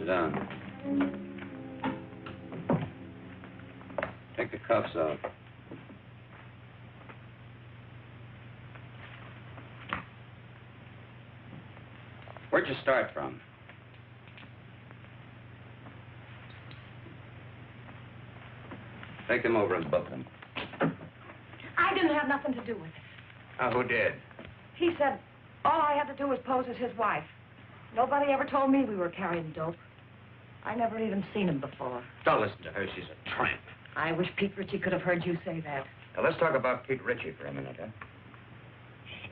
Sit down. Take the cuffs off. Where'd you start from? Take them over and book them. I didn't have nothing to do with it. Who did? He said all I had to do was pose as his wife. Nobody ever told me we were carrying dope. I never even seen him before. Don't listen to her. She's a tramp. I wish Pete Ritchie could have heard you say that. Now, let's talk about Pete Ritchie for a minute, huh?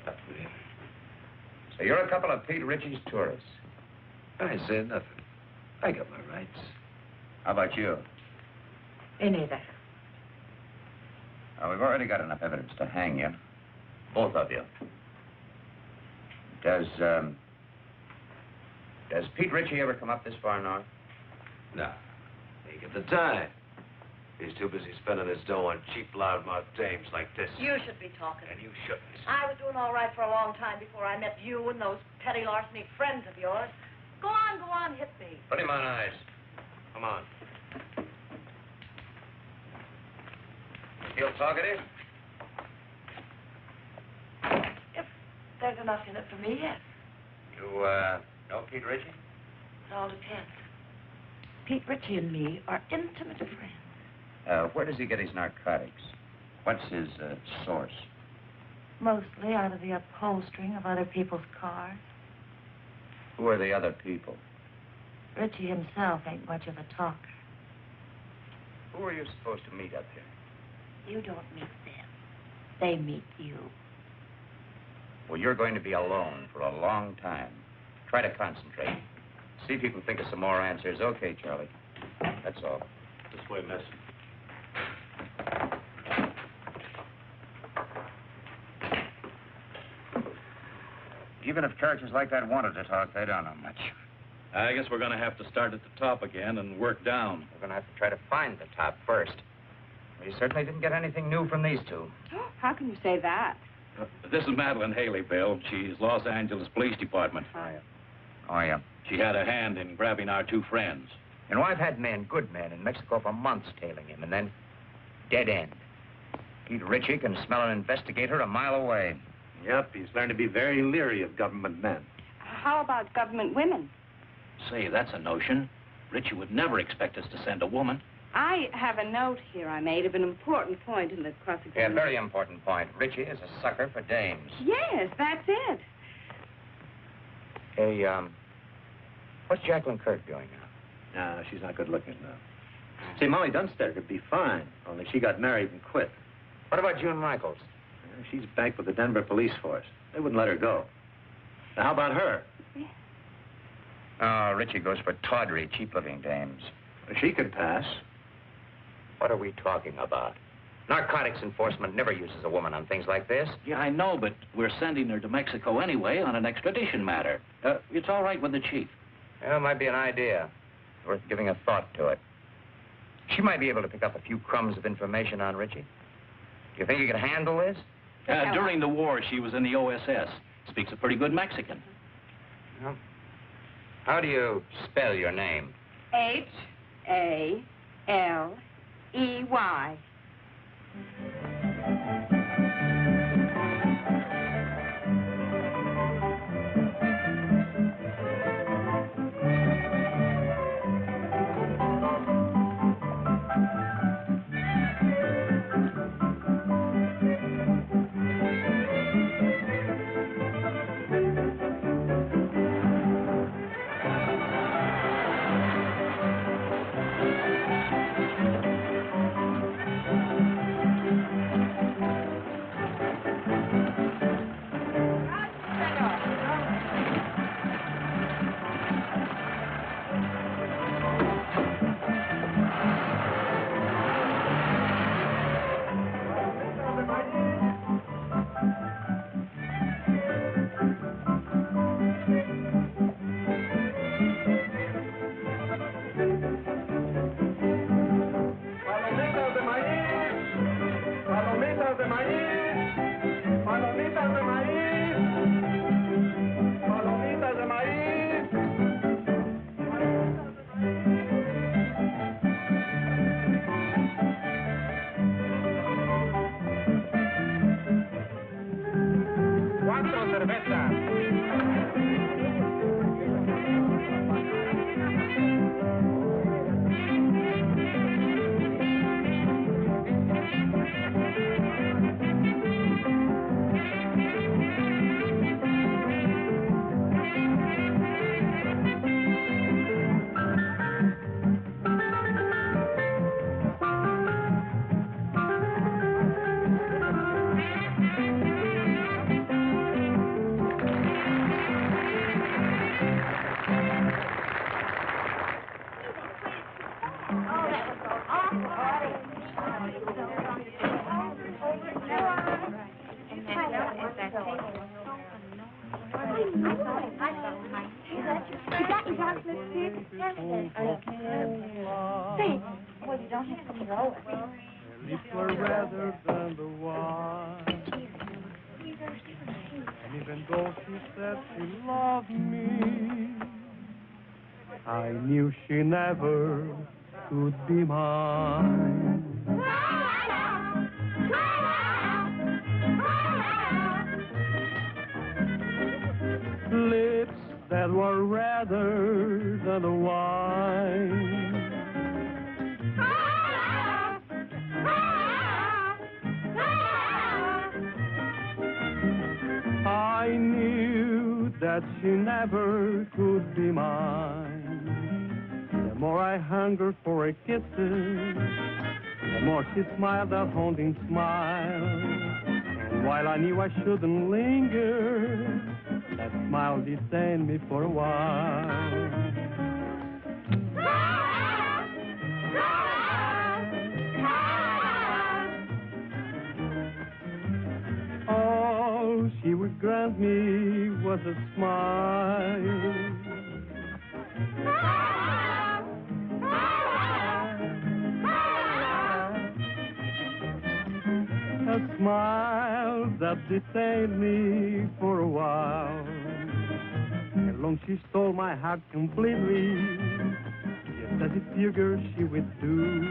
Shut up, will you? So you're a couple of Pete Ritchie's tourists. I said nothing. I got my rights. How about you? Me neither. We've already got enough evidence to hang you. Both of you. Does Pete Ritchie ever come up this far north? No. He ain't got the time. He's too busy spending his dough on cheap, loudmouth dames like this. You should be talking. And you shouldn't. I was doing all right for a long time before I met you and those petty larceny friends of yours. Go on, hit me. Put him on ice. Come on. Feel talkative? If there's enough in it for me, yes. You, know Pete Ritchie? It all depends. Pete Ritchie and me are intimate friends. Where does he get his narcotics? What's his, source? Mostly out of the upholstering of other people's cars. Who are the other people? Ritchie himself ain't much of a talker. Who are you supposed to meet up here? You don't meet them. They meet you. Well, you're going to be alone for a long time. Try to concentrate. See if you can think of some more answers. Okay, Charlie. That's all. This way, miss. Even if characters like that wanted to talk, they don't know much. I guess we're going to have to start at the top again and work down. We're going to have to try to find the top first. We certainly didn't get anything new from these two. How can you say that? This is Madeleine Haley, Bill. She's Los Angeles Police Department. Oh, yeah. She had a hand in grabbing our two friends. You know, I've had men, good men, in Mexico for months tailing him, and then dead end. Pete Ritchie can smell an investigator a mile away. Yep, he's learned to be very leery of government men. How about government women? Say, that's a notion. Ritchie would never expect us to send a woman. I have a note here I made of an important point in the cross-examination. Yeah, very important point. Ritchie is a sucker for dames. Yes, that's it. Hey, what's Jacqueline Kirk doing now? No, she's not good looking now. See, Molly Dunster could be fine, only she got married and quit. What about June Michaels? She's back with the Denver police force. They wouldn't let her go. Now, how about her? Yeah. Oh, Ritchie goes for tawdry, cheap-looking dames. She could pass. What are we talking about? Narcotics enforcement never uses a woman on things like this. Yeah, I know, but we're sending her to Mexico anyway on an extradition matter. It's all right with the chief. Well, it might be an idea. Worth giving a thought to it. She might be able to pick up a few crumbs of information on Ritchie. Do you think you can handle this? During the war, she was in the OSS. Speaks a pretty good Mexican. Well, how do you spell your name? Haley. Say, well, you don't have to throw it. Her lips were redder than the wine. And even though she said she loved me, I knew she never could be mine. Lips that were redder than the wine. I knew that she never could be mine. The more I hungered for her kisses, the more she smiled that haunting smile. And while I knew I shouldn't linger, that smile detained me for a while. All she would grant me was a smile. A smile that detained me for a while. And long she stole my heart completely, just as it figured she would do.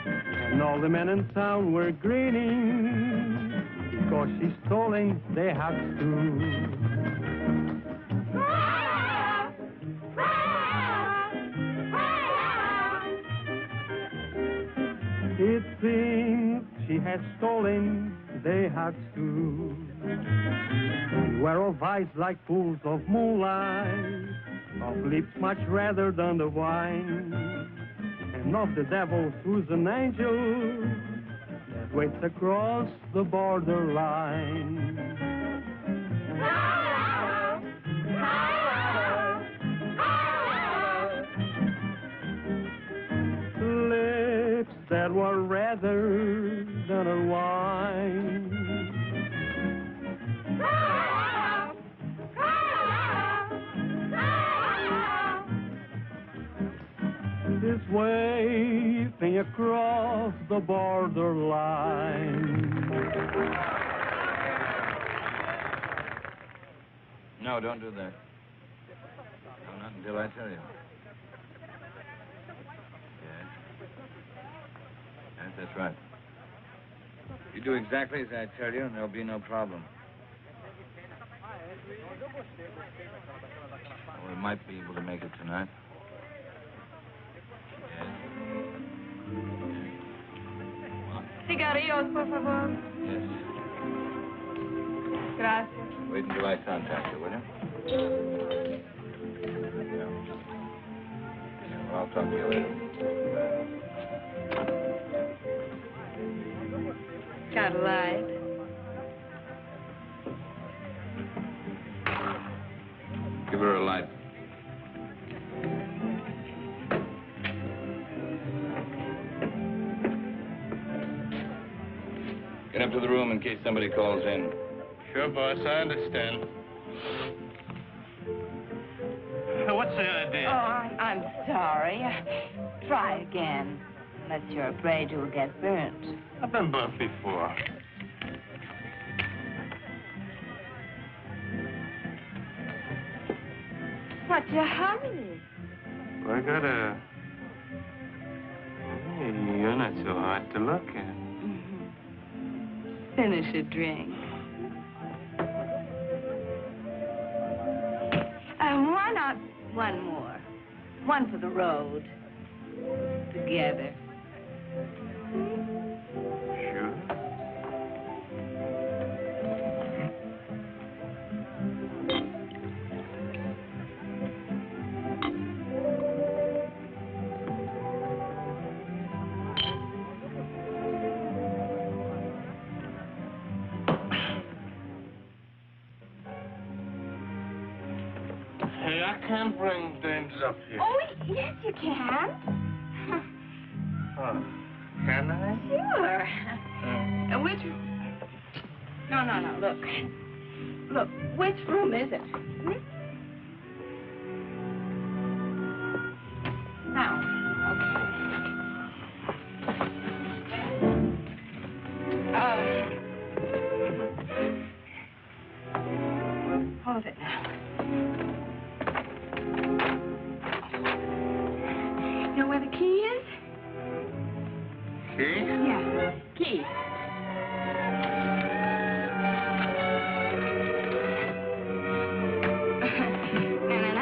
And all the men in town were grinning, because she's stolen their hearts too. It seems she has stolen their hearts too. We were of eyes like pools of moonlight, of lips much redder than the wine, and of the devil who's an angel that waits across the borderline. Lips that were redder than a wine. This waving across the borderline. No, don't do that. No, not until I tell you. Yes. Yes, that's right. You do exactly as I tell you, and there'll be no problem. Well, we might be able to make it tonight. Cigarrillos, por favor. Yes. Gracias. Wait until I contact you, will you? Yeah. Well, I'll talk to you later. Got a light? Give her a light. Get up to the room in case somebody calls in. Sure, boss, I understand. What's the idea? Oh, I'm sorry. Try again. Unless you're afraid you'll get burnt. I've been burnt before. What's your hurry? Well, I gotta... Hey, you're not so hard to look at. Finish a drink. Why not one more? One for the road. Together. Sure. Hey, I can't bring dames up here. Oh, yes, you can. Oh, can I? Sure. Which... No, look. Look, which room is it? Ritchie.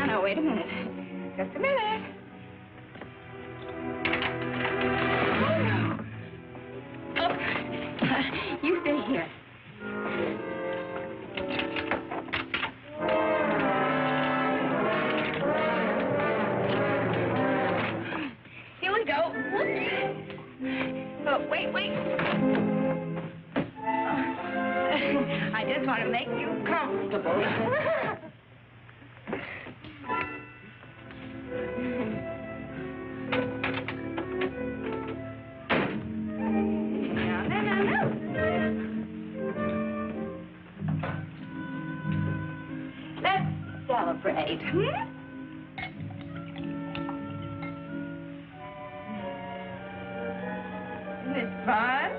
No, wait a minute. Just a minute. Oh, you stay here. Here we go. Oh, wait. I just want to make you comfortable. No. Let's celebrate, Isn't this fun?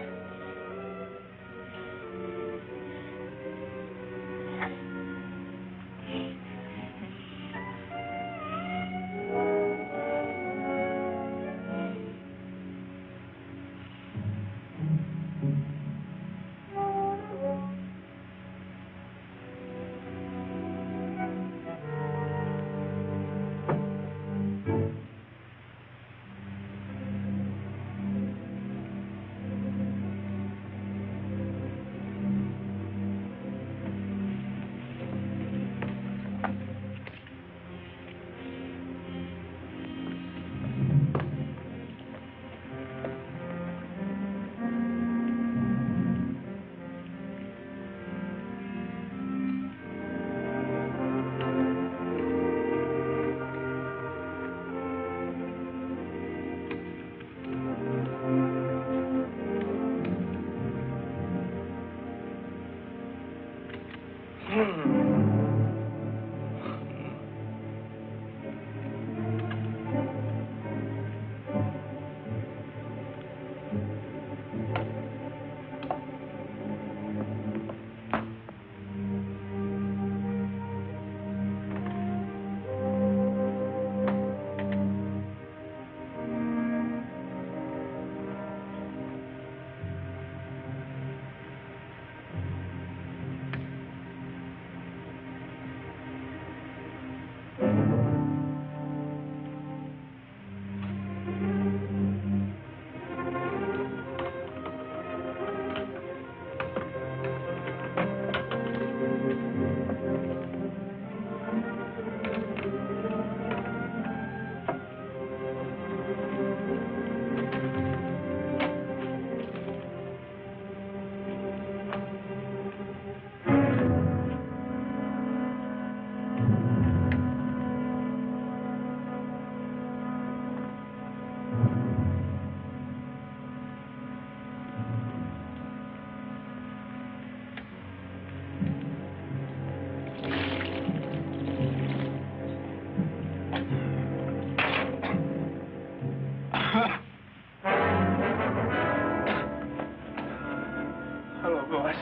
Hello, boss.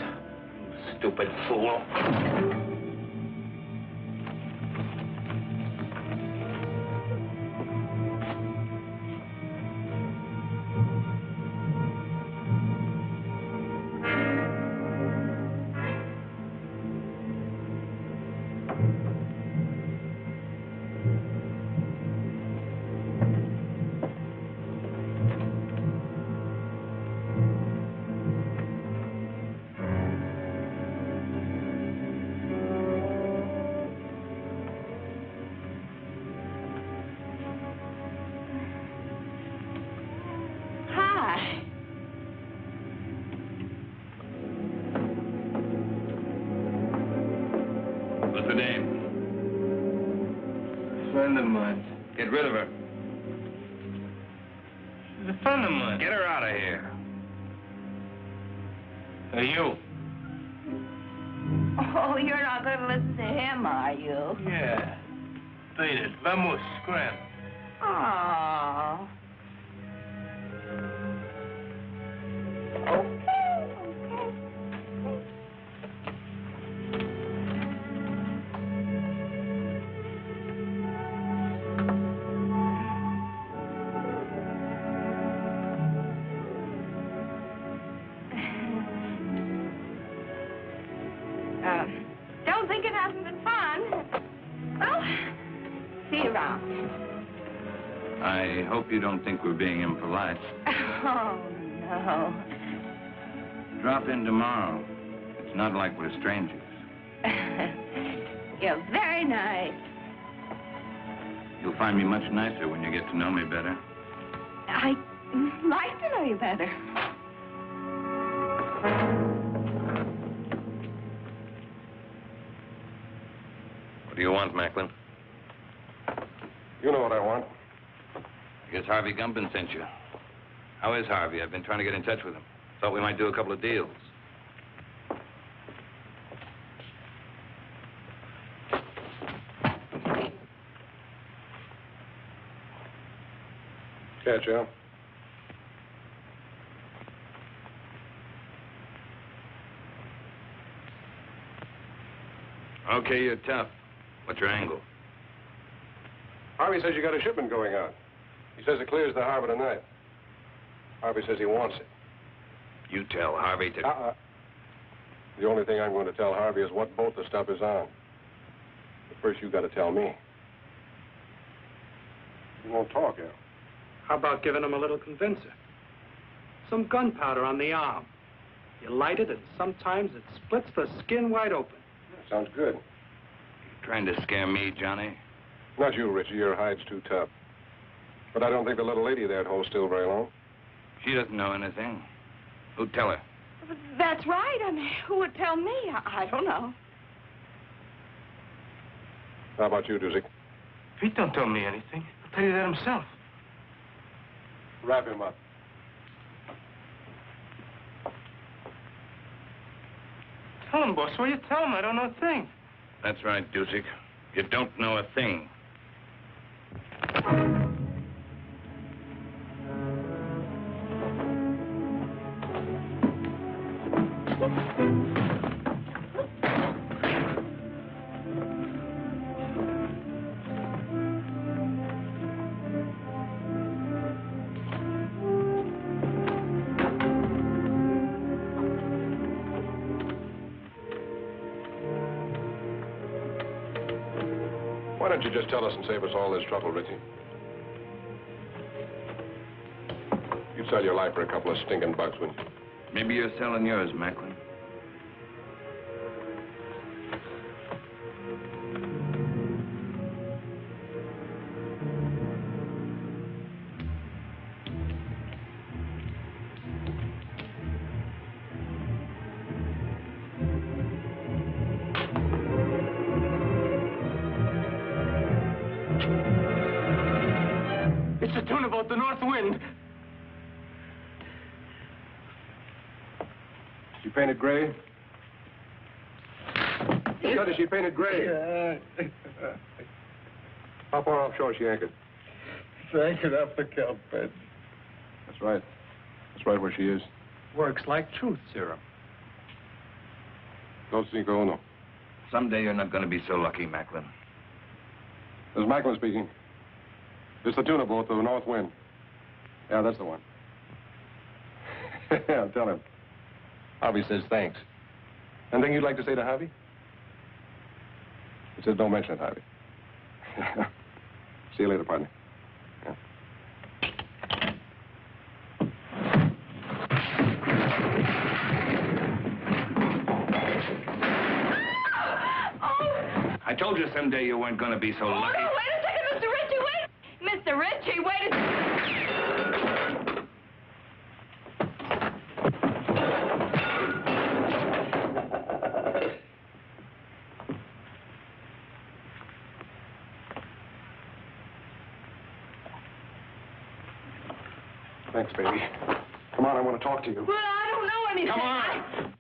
Stupid fool. What's the name? A friend of mine. Get rid of her. She's a friend of mine. Get her out of here. Hey, you. Oh, you're not going to listen to him, are you? Yeah. Beat it. Vamos, scram. Aww. Okay. I hope you don't think we're being impolite. Oh, no. Drop in tomorrow. It's not like we're strangers. You're very nice. You'll find me much nicer when you get to know me better. I'd like to know you better. What do you want, Macklin? You know what I want. I guess Harvey Gumpin sent you. How is Harvey? I've been trying to get in touch with him. Thought we might do a couple of deals. Yeah, Joe. Okay, you're tough. What's your angle? Harvey says you got a shipment going out. He says it clears the harbor tonight. Harvey says he wants it. You tell Harvey to... The only thing I'm going to tell Harvey is what boat the stuff is on. But first, you got to tell me. You won't talk, Al. How about giving him a little convincer? Some gunpowder on the arm. You light it, and sometimes it splits the skin wide open. Sounds good. Trying to scare me, Johnny? Not you, Ritchie. Your hide's too tough. But I don't think the little lady there'd hold still very long. She doesn't know anything. Who'd tell her? That's right. I mean, who would tell me? I don't know. How about you, Doozy? Pete don't tell me anything. He'll tell you that himself. Wrap him up. Tell him, boss. What you tell him? I don't know a thing. That's right, Dusick. You don't know a thing. Why don't you just tell us and save us all this trouble, Ritchie? You'd sell your life for a couple of stinking bucks, wouldn't you? Maybe you're selling yours, Macklin. It's the tuna boat, the North Wind. She painted gray? Scott, is she painted gray? How far offshore is she anchored? It's anchored off the kelp bed. That's right. That's right where she is. Works like truth serum. Dos cinco uno. Someday you're not going to be so lucky, Macklin. This is Macklin speaking. It's the tuna boat, the North Wind. Yeah, that's the one. Yeah, tell him. Harvey says thanks. Anything you'd like to say to Harvey? He says don't mention it, Harvey. See you later, partner. Yeah. I told you someday you weren't going to be so lucky. Oh, no, wait a second, Mr. Ritchie, wait. Mr. Ritchie, wait a... Thanks, baby. Come on, I want to talk to you. Well, I don't know anything. Come on.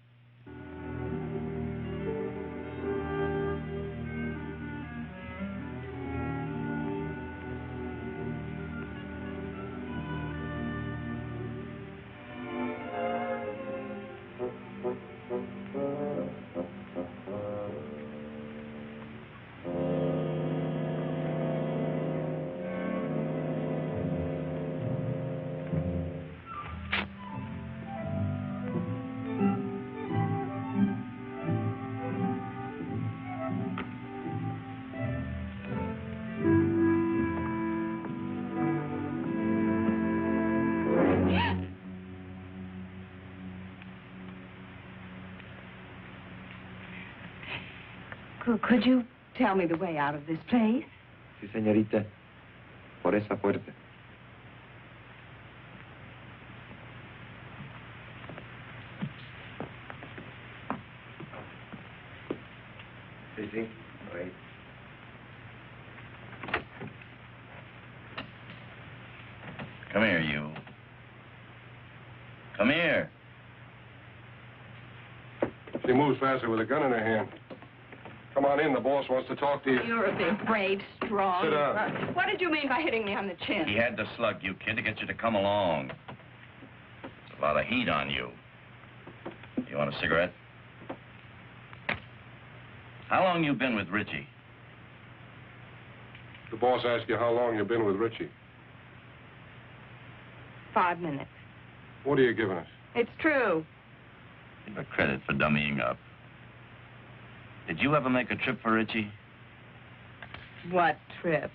Could you tell me the way out of this place? Sí, señorita. Por esa puerta. Sí, sí. Right. Come here, you. Come here. She moves faster with a gun in her hand. Come on in, the boss wants to talk to you. You're a big, brave, strong... Sit down. What did you mean by hitting me on the chin? He had to slug you, kid, to get you to come along. There's a lot of heat on you. You want a cigarette? How long you been with Ritchie? The boss asked you how long you've been with Ritchie. 5 minutes. What are you giving us? It's true. Give a credit for dummying up. Did you ever make a trip for Ritchie? What trip?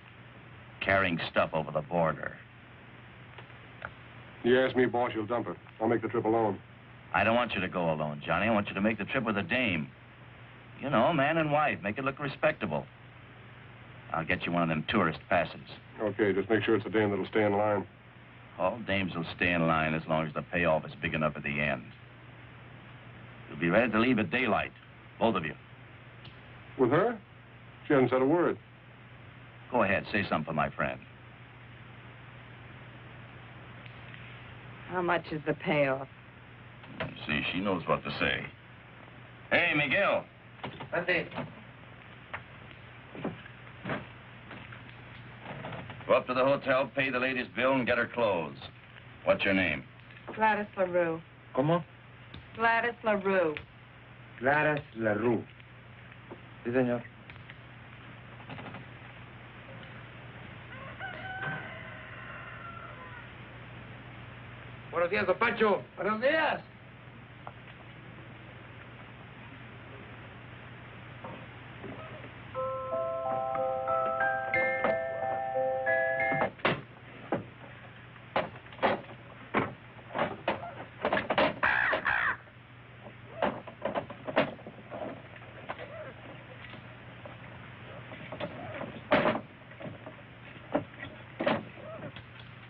Carrying stuff over the border. You ask me, boss, you'll dump it. I'll make the trip alone. I don't want you to go alone, Johnny. I want you to make the trip with a dame. You know, man and wife. Make it look respectable. I'll get you one of them tourist passes. Okay, just make sure it's a dame that'll stay in line. All dames will stay in line as long as the payoff is big enough at the end. You'll be ready to leave at daylight, both of you. With her? She hasn't said a word. Go ahead, say something for my friend. How much is the payoff? See, she knows what to say. Hey, Miguel. Ante. Go up to the hotel, pay the lady's bill, and get her clothes. What's your name? Gladys LaRue. ¿Cómo? Gladys LaRue. Gladys LaRue. Sí, señor. Buenos días, don Pancho. Buenos días.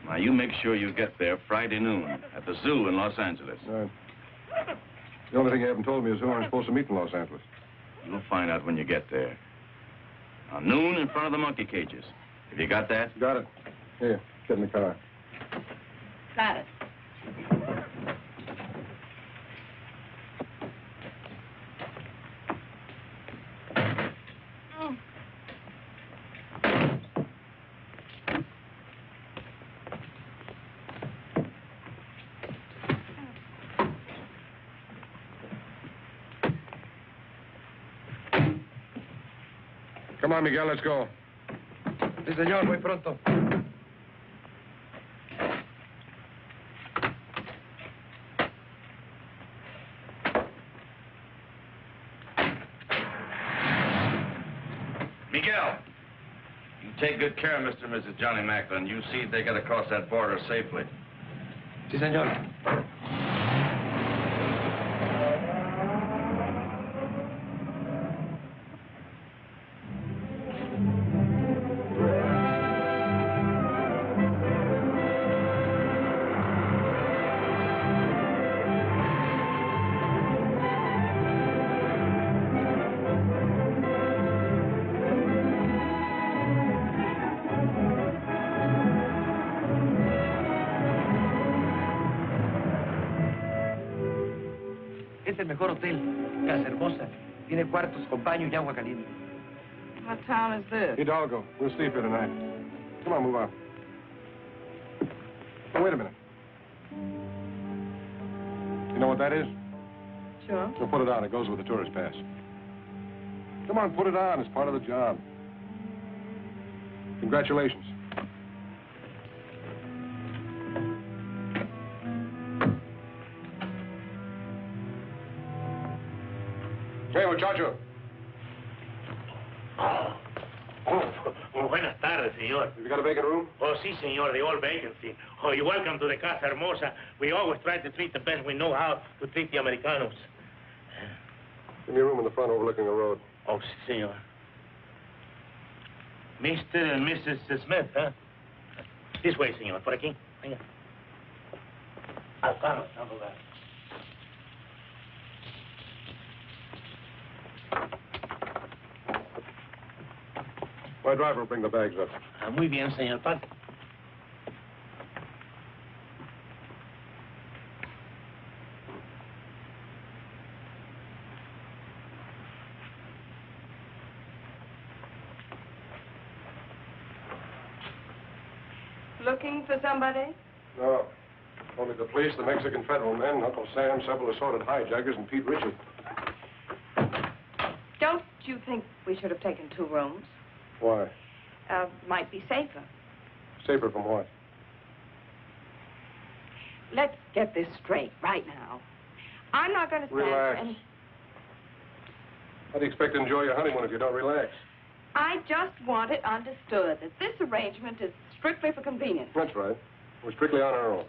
Now, you make sure you get there Friday noon at the zoo in Los Angeles. Right. The only thing you haven't told me is who I'm supposed to meet in Los Angeles. You'll find out when you get there. Now, noon in front of the monkey cages. Have you got that? Got it. Here, get in the car. Gladys. Come on, Miguel, let's go. Sí, señor, muy pronto. Miguel, you take good care of Mr. and Mrs. Johnny Macklin. You see if they get across that border safely. Sí, señor. Es el mejor hotel. Casa hermosa. Tiene cuartos con baño y agua caliente. What town is this? Hidalgo, we'll sleep here tonight. Come on, move on. Oh, wait a minute. You know what that is? Sure. So put it on. It goes with the tourist pass. Come on, put it on. It's part of the job. Congratulations. Hey, muchacho. Oh, buenas tardes, señor. Have you got a vacant room? Oh, sí, señor, the old vacancy. Oh, you're welcome to the Casa Hermosa. We always try to treat the best we know how to treat the Americanos. Give me a room in the front overlooking the road. Oh, sí, señor. Mr. and Mrs. Smith, huh? This way, señor. Por aquí. Venga. Al carro, al lugar. My driver will bring the bags up. Muy bien, señor. Pase. Looking for somebody? No. Only the police, the Mexican federal men, Uncle Sam, several assorted hijackers, and Pete Ritchie. Don't you think we should have taken 2 rooms? Why? Might be safer. Safer from what? Let's get this straight right now. I'm not going to stand Relax. for any... How do you expect to enjoy your honeymoon if you don't relax? I just want it understood that this arrangement is strictly for convenience. That's right. We're strictly on our own.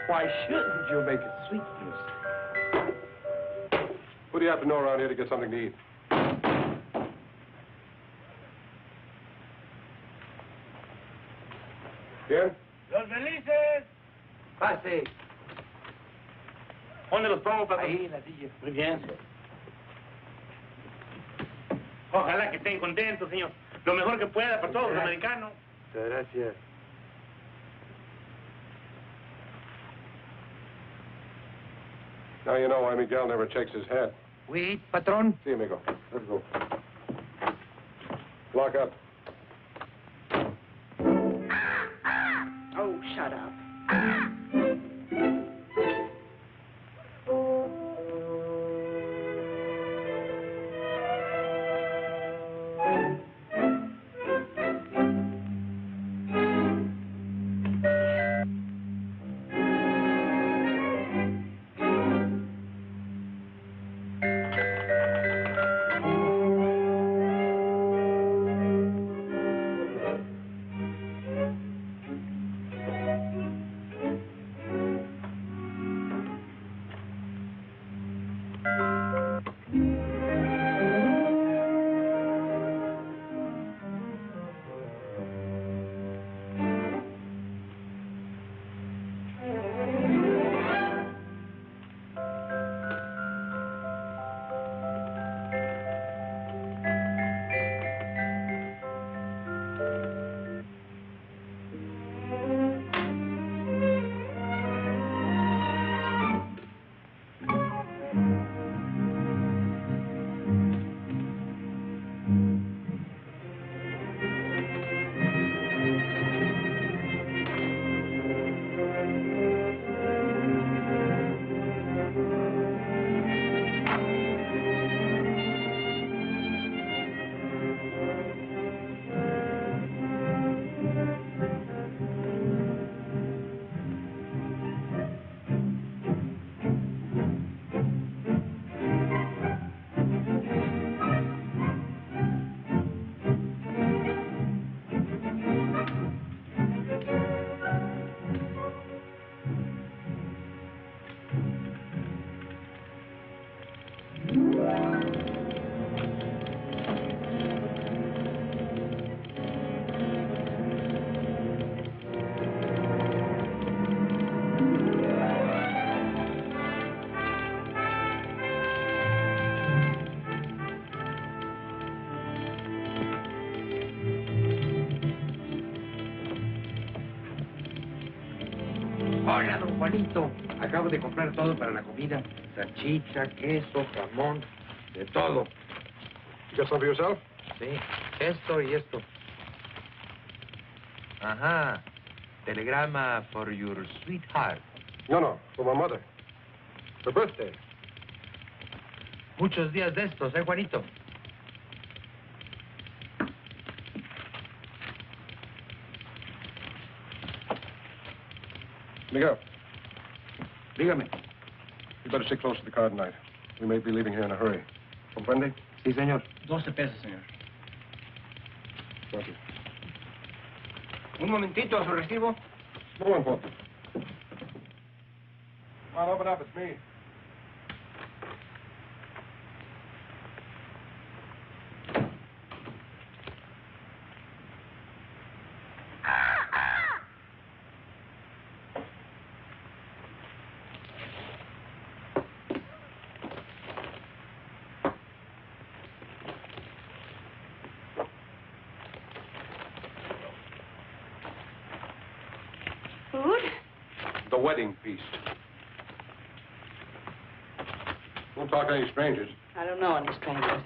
Why shouldn't you make it sweet music? What do you have to know around here to get something to eat? Bien? Los felices. Pase. ¿Dónde los pongo, papá? Ahí, en la silla. Muy bien. Ojalá que estén contentos, señor. Lo mejor que pueda para todos los americanos. Muchas gracias. Now you know why Miguel never checks his hat. Wait, patrón. See, amigo. Let's go. Lock up. Oh, shut up. Hola, don Juanito. Acabo de comprar todo para la comida. Salchicha, queso, jamón, de todo. You got some for yourself? Sí, esto y esto. Ajá. Telegrama for your sweetheart. No, for my mother. Her birthday. Muchos días de estos, Juanito? Miguel, Dígame. you better stick close to the car tonight. We may be leaving here in a hurry. Comprende? Sí, señor. 12 pesos, señor. Gracias. Un momentito, su recibo. Come on, Paul. Come on, open up. It's me. Food? The wedding feast. Don't talk to any strangers. I don't know any strangers.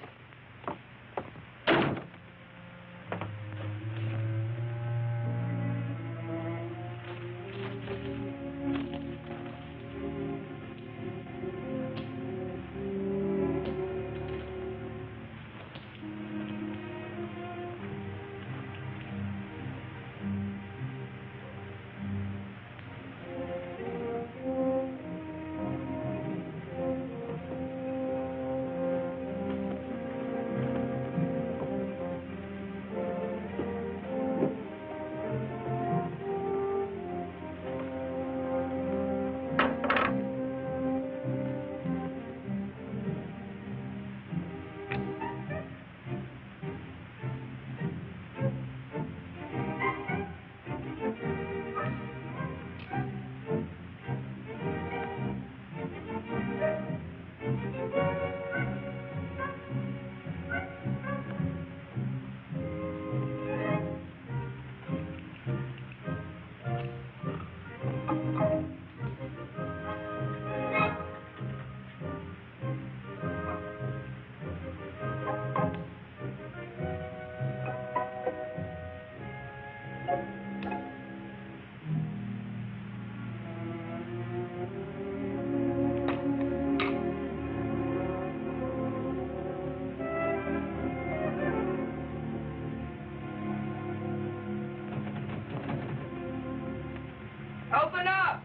Open up!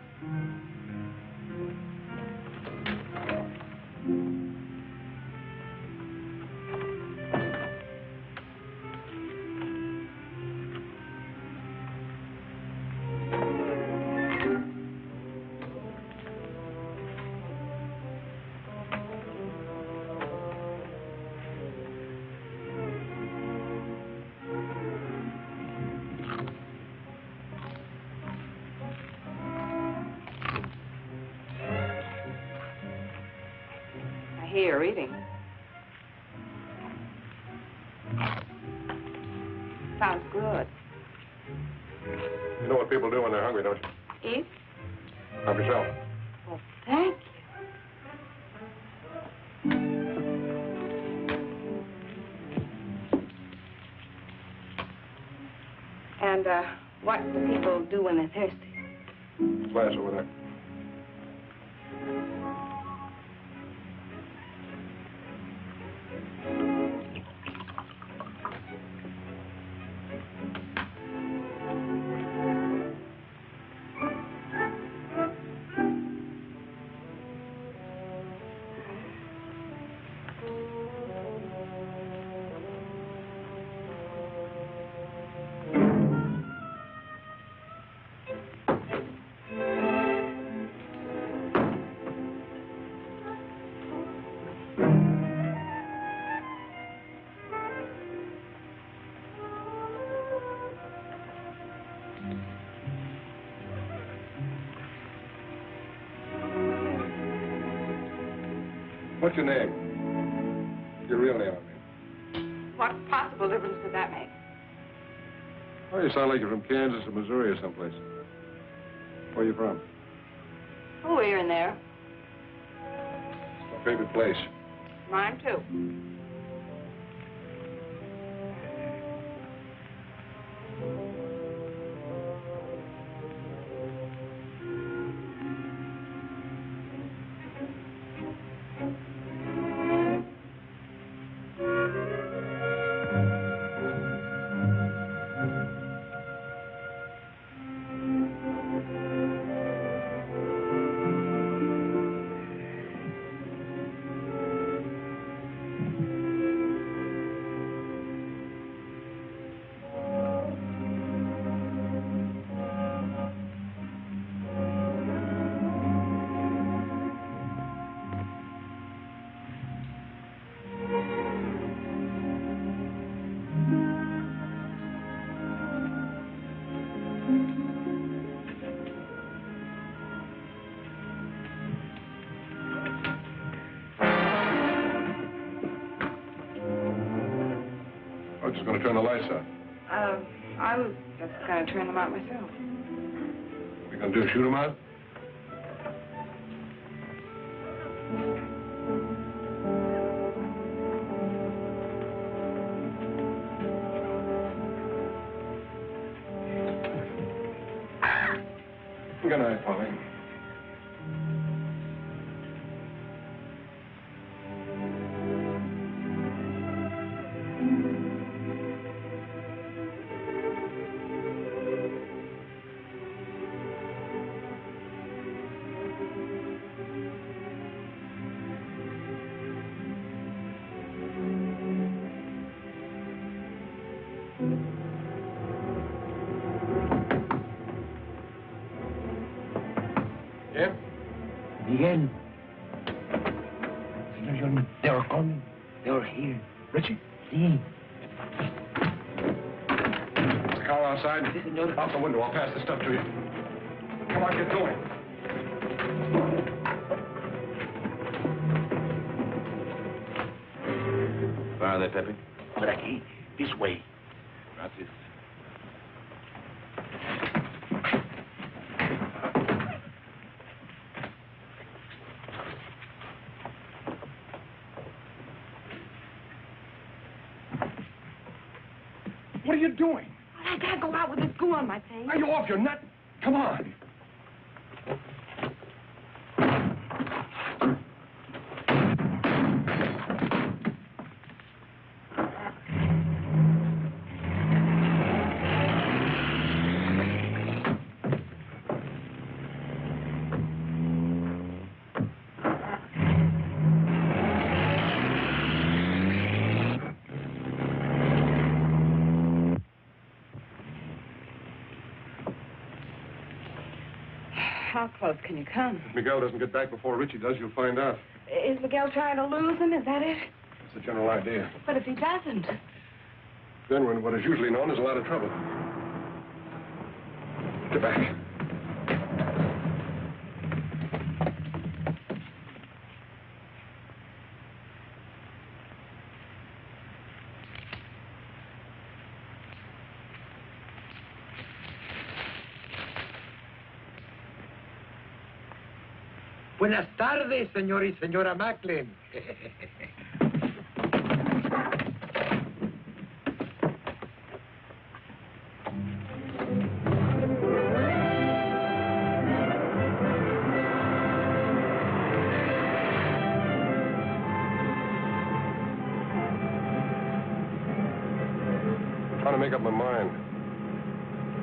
Here, eating. Sounds good. You know what people do when they're hungry, don't you? Eat? Help yourself. Well, thank you. And, what do people do when they're thirsty? Glass over there. What's your name? Your real name, I mean. What possible difference could that make? Oh, you sound like you're from Kansas or Missouri or someplace. Where are you from? Oh, here and there. My favorite place. Mine, too. going to turn the lights out? I'm just going to turn them out myself. What are you going to do, shoot them out? Good night, Polly. Yeah? Miguel. Senor Johnny, they are coming. They are here. Ritchie? Sí. Is the car outside? Sí, senor. Out the window. I'll pass the stuff to you. Come on, get going. Where are they, Pepe? Por aquí. This way. Gracias. What are you doing? I can't go out with this goo on my face. Are you off your nut? Come on. How close can you come? If Miguel doesn't get back before Ritchie does, you'll find out. Is Miguel trying to lose him? Is that it? That's the general idea. But if he doesn't? Then we're in what is usually known as a lot of trouble. Get back. Buenas tardes, señor y señora Macklin. I'm trying to make up my mind.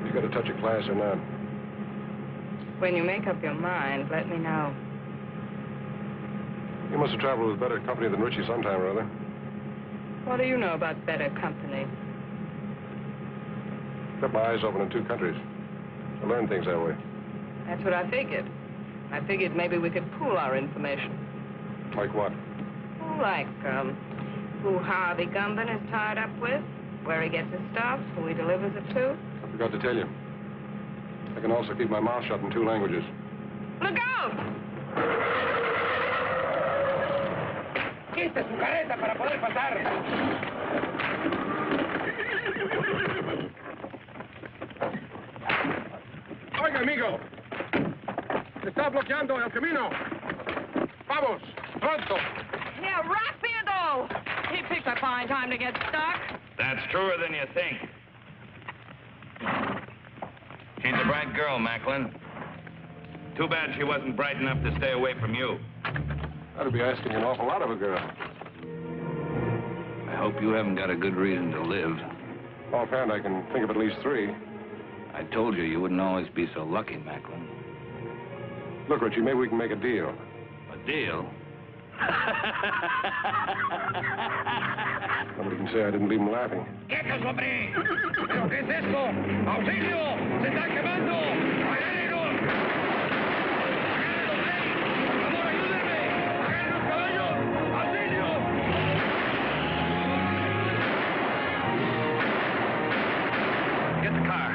You got a touch of class or not? When you make up your mind, let me know. You must have traveled with better company than Ritchie sometime or other. What do you know about better company? Kept my eyes open in two countries. I learned things that way. That's what I figured. I figured maybe we could pool our information. Like what? Like, who Harvey Gumben is tied up with, where he gets his stuff, who he delivers it to. I forgot to tell you. I can also keep my mouth shut in 2 languages. Look out! Quite su careta para poder pasar. Oiga, amigo. Se está bloqueando el camino. Vamos, pronto. Yeah, rápido! He picked a fine time to get stuck. That's truer than you think. She's a bright girl, Macklin. Too bad she wasn't bright enough to stay away from you. That'd be asking an awful lot of a girl. I hope you haven't got a good reason to live. Offhand, I can think of at least 3. I told you you wouldn't always be so lucky, Macklin. Look, Ritchie, maybe we can make a deal. A deal? Nobody can say I didn't leave him laughing. ¡Quietos, hombre! ¿Pero qué es esto? ¡Auxilio! ¡Se está quemando! ¡Agárrenlos! ¡Agárrenlos, hey! ¡Por favor, ayúdenme! ¡Agarren los caballos! ¡Auxilio! Get the car.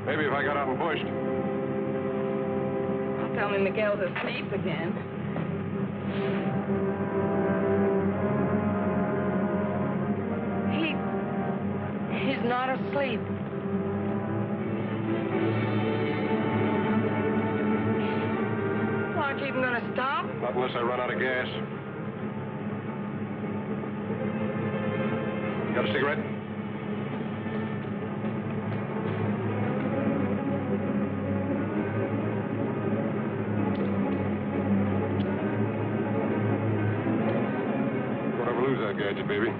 Maybe if I got out and pushed. Don't tell me Miguel's asleep again. He's not asleep. Aren't you even going to stop? Not unless I run out of gas. Got a cigarette? Don't ever lose that gadget, baby.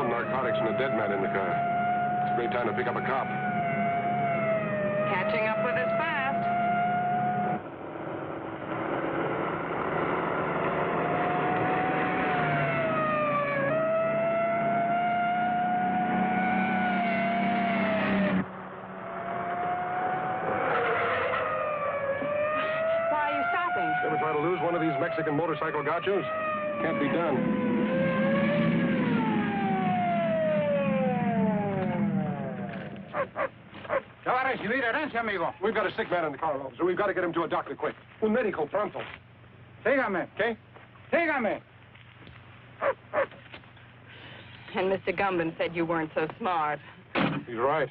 Narcotics and a dead man in the car. It's a great time to pick up a cop. Catching up with us fast. Why are you stopping? Ever try to lose one of these Mexican motorcycle gauchos? Can't be done. ¿Qué va a recibir herencia, amigo? We've got a sick man in the car, officer. We've got to get him to a doctor quick. Un médico pronto. Sígame. Okay? Sígame. And Mr. Gumban said you weren't so smart. He's right.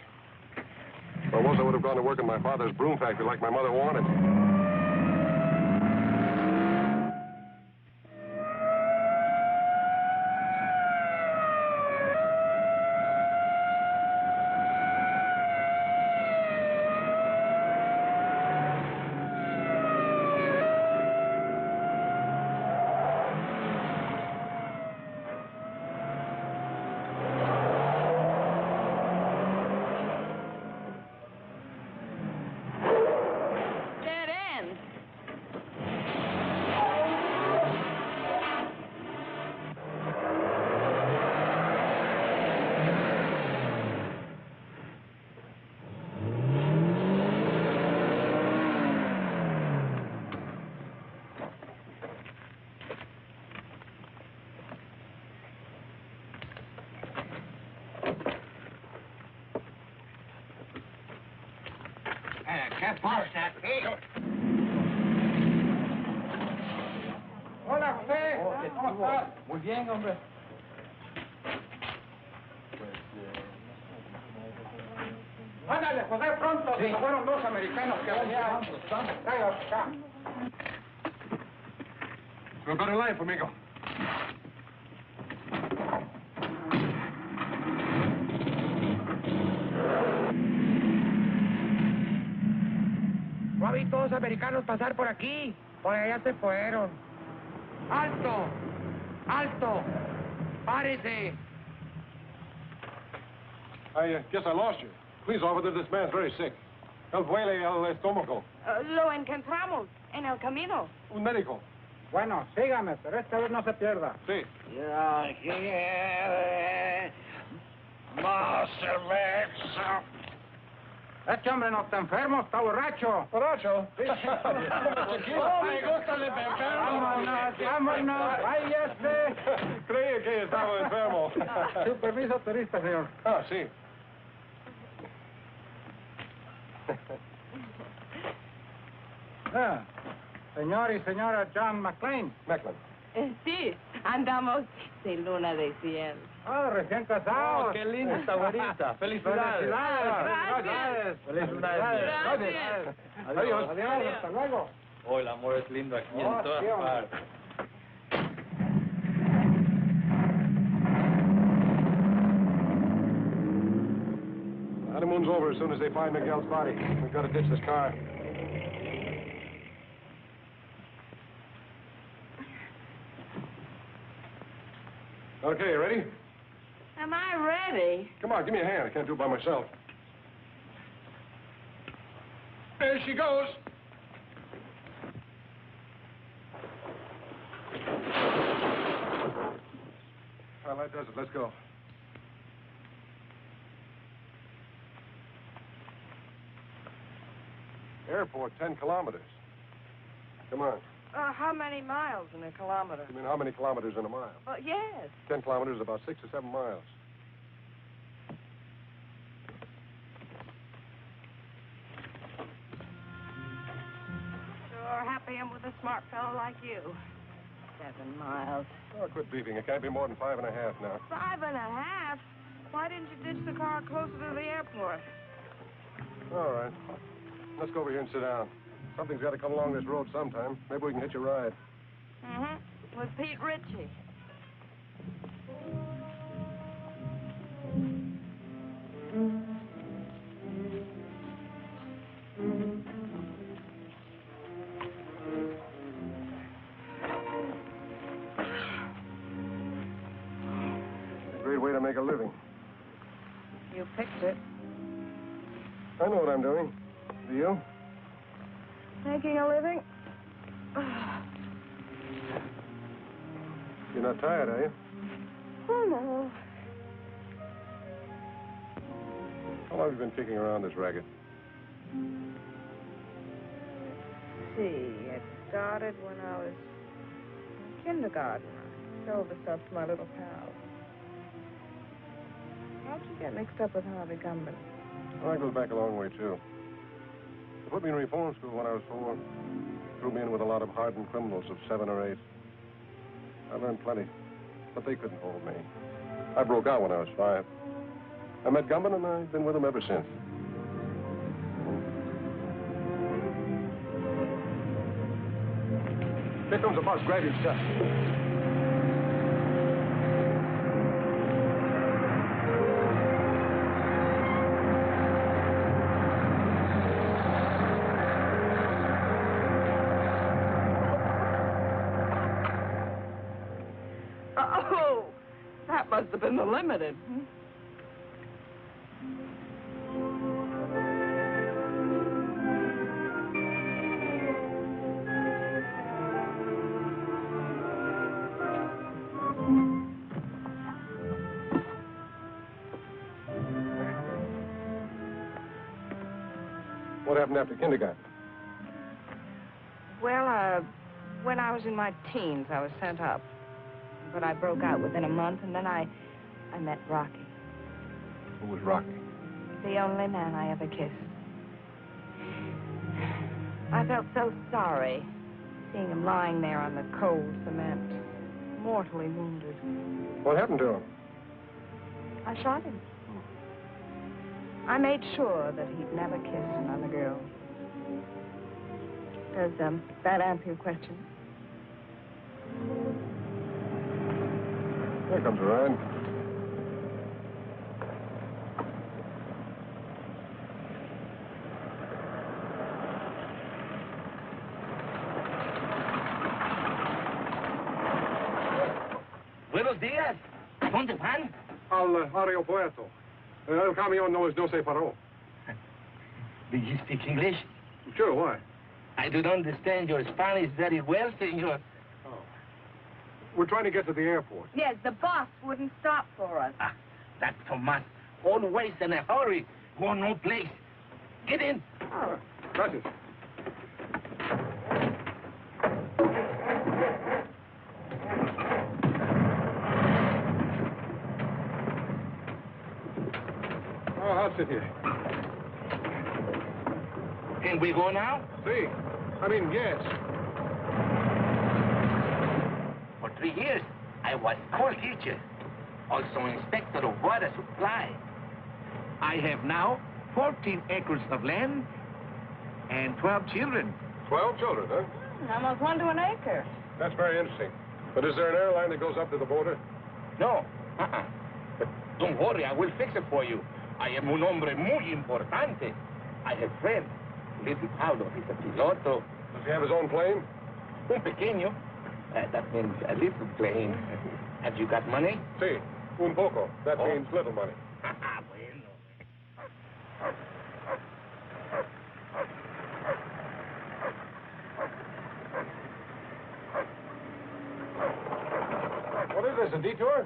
If I was, I would have gone to work in my father's broom factory like my mother wanted. ¿Qué pasa aquí? Hola, José. ¿Cómo estás? Muy bien, hombre. Ándale, José, pronto. Sí. Fueron dos americanos que venían. Tráigalos acá. We've got a life, amigo. No vi todos americanos pasar por aquí. Por allá se fueron. ¡Alto! ¡Alto! ¡Párese! I guess I lost you. Please, officer, this man's very sick. Él duele el estómago. Lo encontramos en el camino. Un médico. Bueno, sígame, pero esta vez no se pierda. Sí. Ya quiere más cerveza. Este hombre no está enfermo, está borracho. ¿Borracho? Sí. No me gusta el enfermo. Vámonos, vámonos. Váyase. Creí que estaba enfermo. Su permiso turista, señor. Ah, sí. Ah, señor y señora John Macklin. Macklin. Sí, andamos de luna de cielo. Ah, recién casados. Oh, qué linda esta güerita. Felicidades. Felicidades. Felicidades. Gracias. Adiós. Adiós. Hasta luego. Oh, el amor es lindo aquí Oh, en todas sí, hombre. partes. Honeymoon's over as soon as they find Miguel's body. We've got to ditch this car. Okay, you ready? Am I ready? Come on, give me a hand. I can't do it by myself. There she goes. Well, that does it. Let's go. Airport, 10 kilometers. Come on. How many miles in a kilometer? You mean how many kilometers in a mile? Yes. 10 kilometers is about 6 or 7 miles. Sure happy I'm with a smart fellow like you. 7 miles. Oh, quit beefing. It can't be more than 5.5 now. 5.5? Why didn't you ditch the car closer to the airport? All right. Let's go over here and sit down. Something's got to come along this road sometime. Maybe we can hitch a ride. Mm-hmm. With Pete Ritchie. A great way to make a living. You picked it. I know what I'm doing. Do you? Making a living? You're not tired, are you? Oh, no. How long have you been kicking around this racket? See, it started when I was in kindergarten. I sold the stuff to my little pals. How'd you get mixed up with Harvey Gumman? Well, that goes back a long way, too. They put me in reform school when I was 4. Threw me in with a lot of hardened criminals of 7 or 8. I learned plenty, but they couldn't hold me. I broke out when I was 5. I met Gumman, and I've been with him ever since. Here comes the bus. Grab your stuff. Oh, that must have been the limited. What happened after kindergarten? Well, when I was in my teens, I was sent up. But I broke out within a month, and then I met Rocky. Who was Rocky? The only man I ever kissed. I felt so sorry seeing him lying there on the cold cement, mortally wounded. What happened to him? I shot him. I made sure that he'd never kiss another girl. Does that answer your question? Here comes a ride. Buenos días. ¿Dónde van? Al aeropuerto. El camión no se paró. Do you speak English? Sure, why? I do not understand your Spanish very well, senor. Oh. We're trying to get to the airport. Yes, the bus wouldn't stop for us. Ah, that Tomas. Always in a hurry. Go no place. Get in. Oh. Gracias. Oh, I'll sit here. Can we go now? See. I mean, yes. For 3 years, I was school teacher, also inspector of water supply. I have now 14 acres of land and 12 children. 12 children, huh? Almost 1 to an acre. That's very interesting. But is there an airline that goes up to the border? No. But don't worry, I will fix it for you. I am un hombre muy importante. I have friend, little Paulo. He's a piloto. Does he have his own plane? Un pequeño. That means a little plane. Have you got money? Si. Un poco. That means little money. Bueno. this, a detour?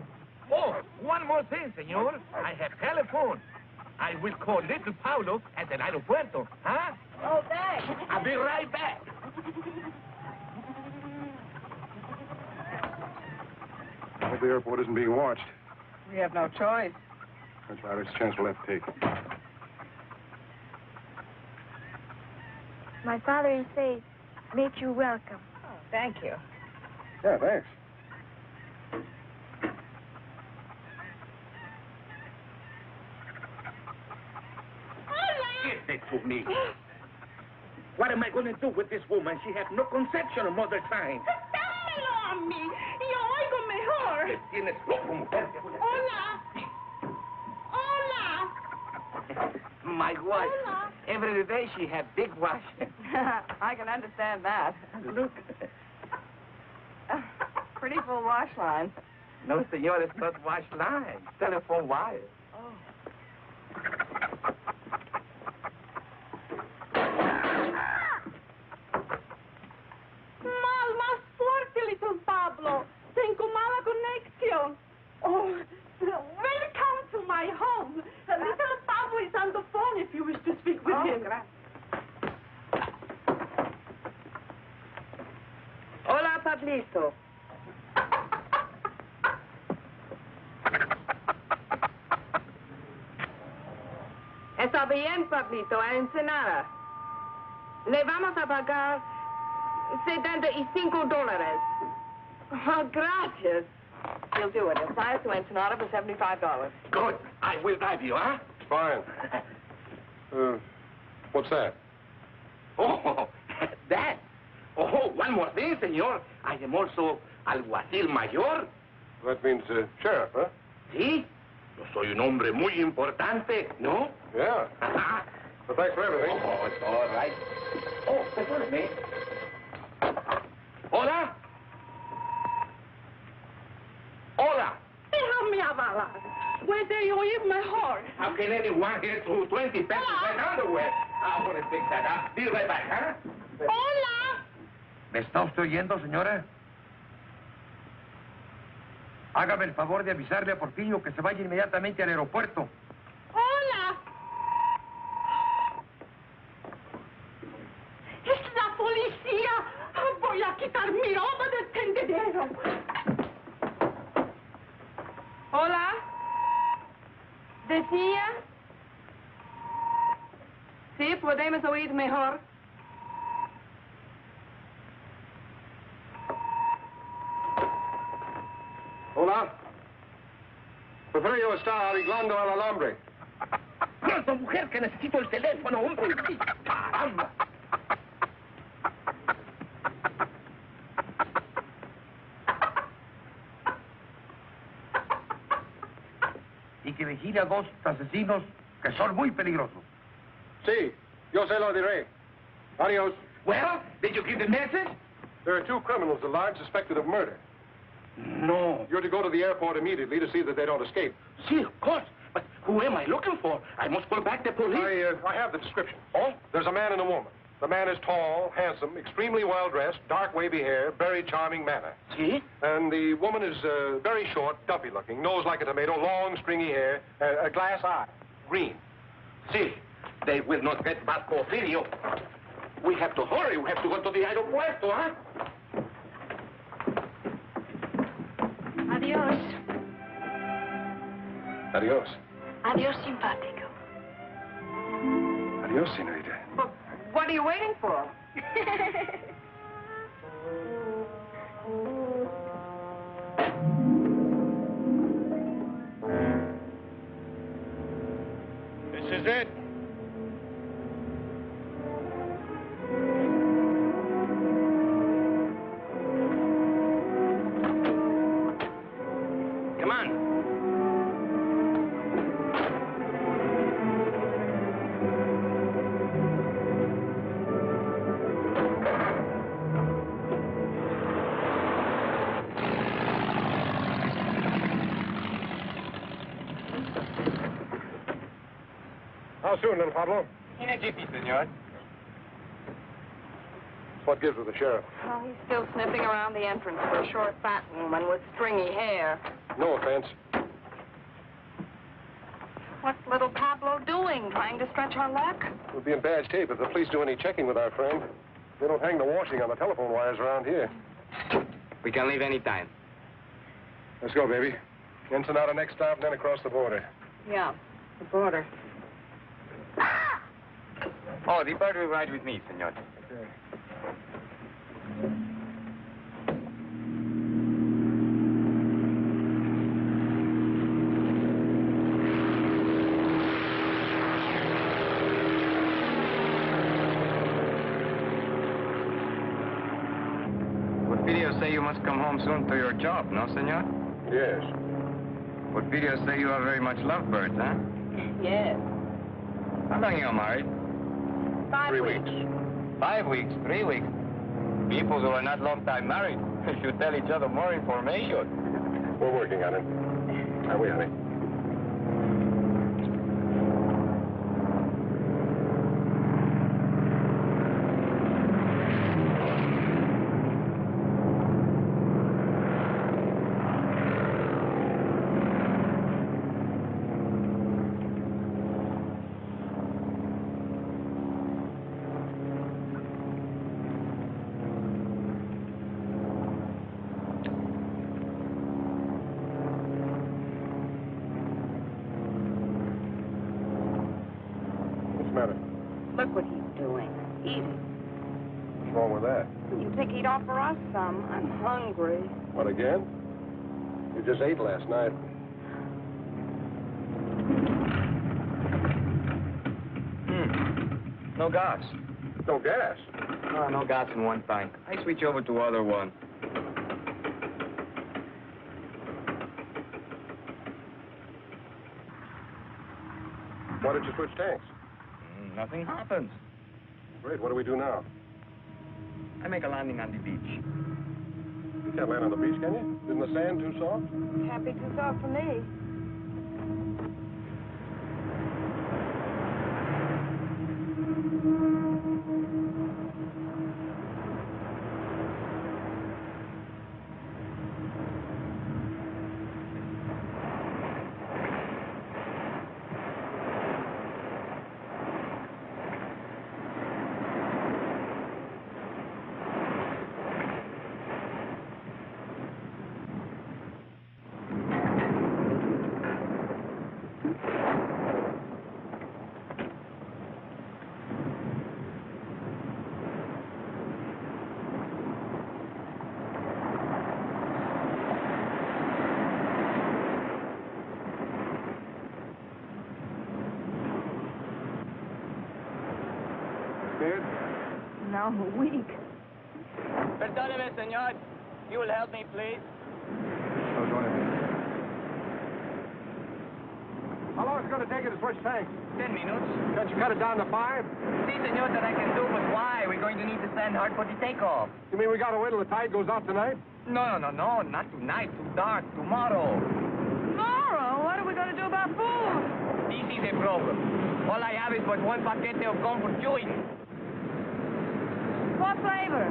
Oh, one more thing, senor. I have telephone. I will call little Paulo at the aeropuerto, huh? Oh, thanks. I'll be right back. I hope the airport isn't being watched. We have no choice. That's about it's a chance we'll have to take. My father, he says, make you welcome. Oh, thank you. Yeah, thanks. Give it to me. What am I going to do with this woman? She has no conception of mother time. Dámelo a mí. Yo oigo mejor. ¿Qué tienes loco, mujer? Hola. Hola. My wife. Hola. Every day she has big wash. I can understand that. Look. Pretty full wash line. No, senor, it's not wash line. Telephone wire. Oh. Más fuerte, little Pablo. Tengo mala conexión. Oh, welcome to my home. Little Pablo is on the phone if you wish to speak with him. Hola, Pablito. Está bien, Pablito, a Ensenada. Le vamos a pagar $75. Oh, gracias. He'll do it. He'll fly us to Ensenada for $75. Good. I will drive you, huh? Fine. What's that? Oh, that. Oh, one more thing, senor. I am also alguacil mayor. That means sheriff, huh? Sí. Yo soy un hombre muy importante, ¿no? Yeah. Well, thanks for everything. Oh, it's all right. Oh, perdóneme. Hola. Hola. Déjame hablar. Puede oír mejor. How can anyone get through 20 pesos in underwear? I'm going to fix that up. Be right back, huh? Hola. ¿Me está usted oyendo, señora? Hágame el favor de avisarle a Porfirio que se vaya inmediatamente al aeropuerto. Hola. Es la policía. Voy a quitar mi ropa del tendedero. Hola. ¿Decía? Sí, podemos oír mejor. Hola. Porfirio está arreglando el alambre. ¡Pronto, mujer, que necesito el teléfono, hombre! ¡Caramba! Y que vigile a dos asesinos que son muy peligrosos. Sí, yo se lo diré. Adios. Well, did you give the message? There are two criminals alive suspected of murder. No. You're to go to the airport immediately to see that they don't escape. See, of course. But who am I looking for? I must call back the police. I have the description. Oh? There's a man and a woman. The man is tall, handsome, extremely well-dressed, dark wavy hair, very charming manner. See? And the woman is very short, dumpy-looking, nose like a tomato, long, stringy hair, a glass eye, green. See, they will not get back Porfirio. We have to hurry. We have to go to the aeropuerto, huh? Adiós. Adios. Adiós, simpático. Adios, senorita. But what are you waiting for? This is it. Come on. How soon, little Pablo? In a jiffy, senor. What gives with the sheriff? Oh, he's still sniffing around the entrance for a short, fat woman with stringy hair. No offense. What's little Pablo doing? Trying to stretch our luck? We'll be in bad shape if the police do any checking with our friend. They don't hang the washing on the telephone wires around here. We can leave any time. Let's go, baby. Ensenada next stop, and then across the border. Yeah, the border. Oh, the bird will ride with me, senor. Okay. What videos say you must come home soon to your job, no, senor? Yes. What videos say you are very much lovebirds, huh? Yes. How long you married? 5 3 weeks. weeks. 5 weeks, 3 weeks. People who are not long time married should tell each other more information. We're working on it. Are we, honey? Look what he's doing. Eating. What's wrong with that? You think he'd offer us some? I'm hungry. What, again? You just ate last night. No gas. No gas. No, no gas in one tank. I switch over to other one. Why did you switch tanks? Nothing happens. Great, what do we do now? I make a landing on the beach. You can't land on the beach, can you? Isn't the sand too soft? Can't be too soft for me. No, a week. Perdóneme, señor. You will help me, please. Oh, go ahead. How long is it going to take you to switch tanks? 10 minutes. Can't you cut it down to 5? See, senor, that I can do, but why? We're going to need to stand hard for the takeoff. You mean we got to wait till the tide goes out tonight? No, not tonight. Too dark. Tomorrow. Tomorrow? What are we going to do about food? This is a problem. All I have is but one paquete of comfort chewing. What flavor?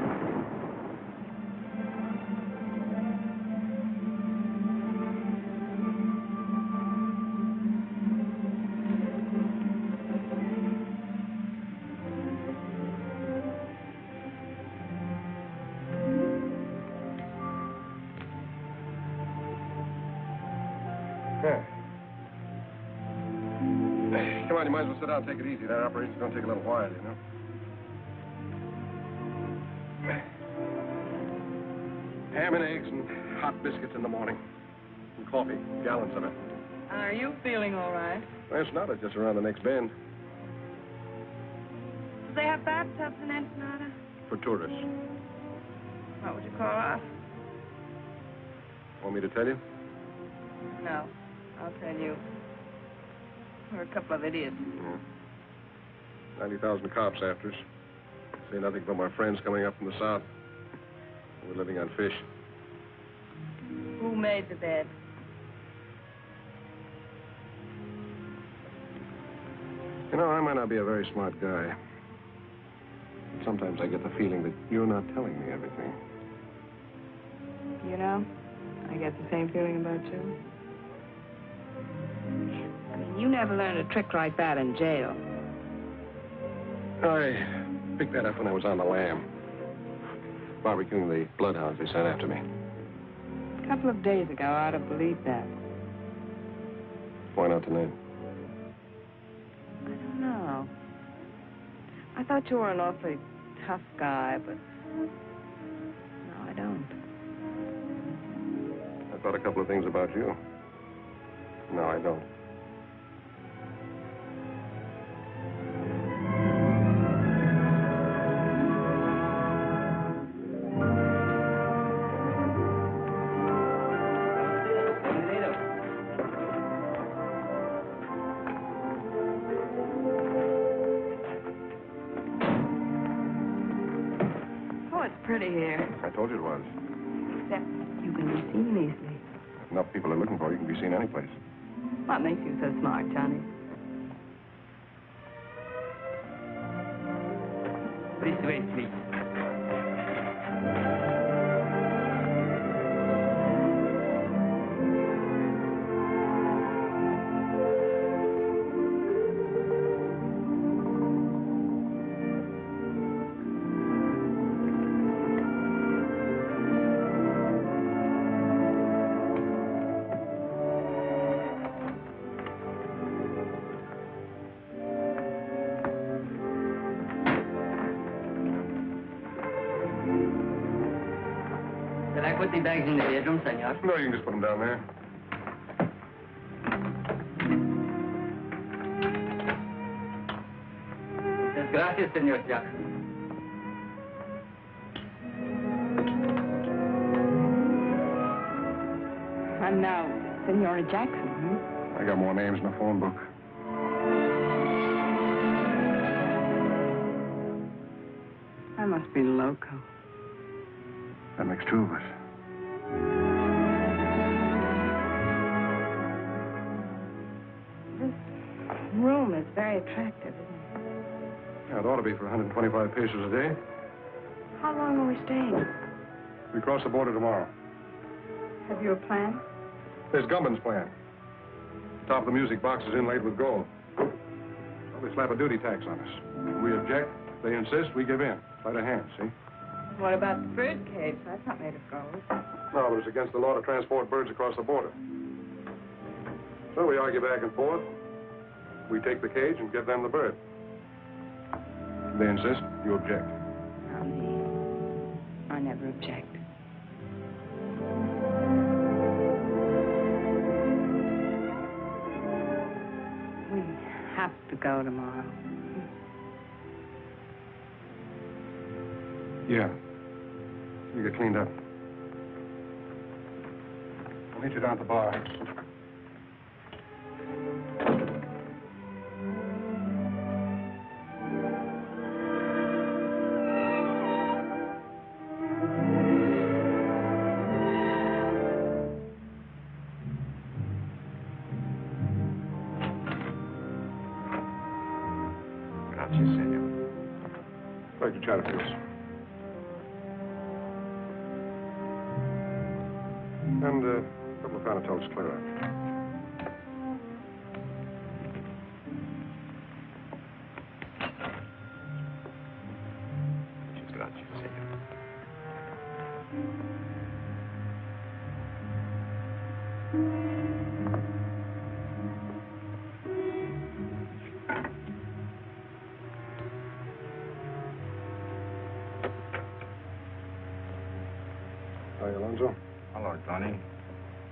Yeah. Come on, you might as well sit down and take it easy. That operation's going to take a little while, you know. Ham and eggs and hot biscuits in the morning. And coffee, gallons of it. Are you feeling all right? Well, it's not. It's just around the next bend. Do they have bathtubs in Ensenada? For tourists. What would you call us? Want me to tell you? No, I'll tell you. We're a couple of idiots. Yeah. 90,000 cops after us. Say nothing but my friends coming up from the south. We're living on fish. Who made the bed? You know, I might not be a very smart guy. But sometimes I get the feeling that you're not telling me everything. You know, I get the same feeling about you. I mean, you never learned a trick like that in jail. I picked that up when I was on the lam. Barbecuing the bloodhounds they sent after me. A couple of days ago, I'd have believed that. Why not tonight? I don't know. I thought you were an awfully tough guy, but no, I don't. I thought a couple of things about you. No, I don't. Pretty here. I told you it was. Except you can be seen easily. If enough people are looking for you, you can be seen any place. What makes you so smart, Johnny? This way, please. Put the bags in the bedroom, senor. No, you can just put them down there. Muchas gracias, senor Jackson. I'm now Senora Jackson, I got more names in the phone book. I must be loco. That makes two of us. This room is very attractive, isn't it? Yeah, it ought to be for 125 pesos a day. How long are we staying? We cross the border tomorrow. Have you a plan? There's Gumban's plan. The top of the music box is inlaid with gold. Well, they slap a duty tax on us. We object, they insist, we give in. By the hand, see? What about the bird cage? That's not made of gold. No, but it's against the law to transport birds across the border. So we argue back and forth. We take the cage and give them the bird. They insist, you object. Not me. I never object. We have to go tomorrow. Yeah. You get cleaned up. I'll meet you down at the bar. Gracias, senor. Like to chat with us. And a couple of Panatellas clear out. Muchas gracias, senor. Hi, Alonzo. Hello, Johnny.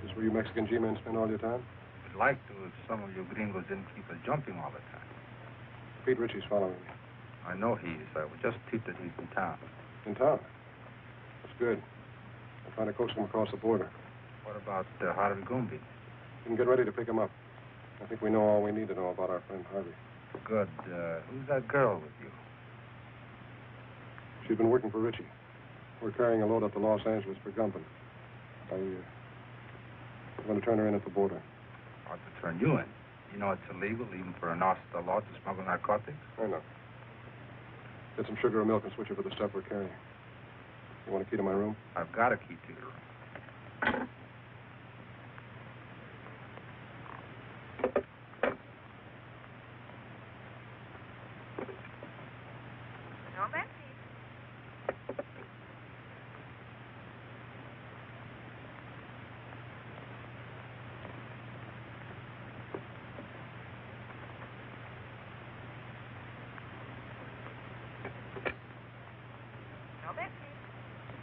This where you Mexican G-men spend all your time? I'd like to if some of you gringos didn't keep us jumping all the time. Pete Ritchie's following me. I know he is. I was just peeped that he's in town. In town? That's good. I'm trying to coax him across the border. What about Harvey Gumby? You can get ready to pick him up. I think we know all we need to know about our friend Harvey. Good. Who's that girl with you? She's been working for Ritchie. We're carrying a load up to Los Angeles for Gumpin. I'm going to turn her in at the border. Or to turn you in. You know it's illegal, even for an officer of the law, to smuggle narcotics? I know. Get some sugar or milk and switch it for the stuff we're carrying. You want a key to my room? I've got a key to your room.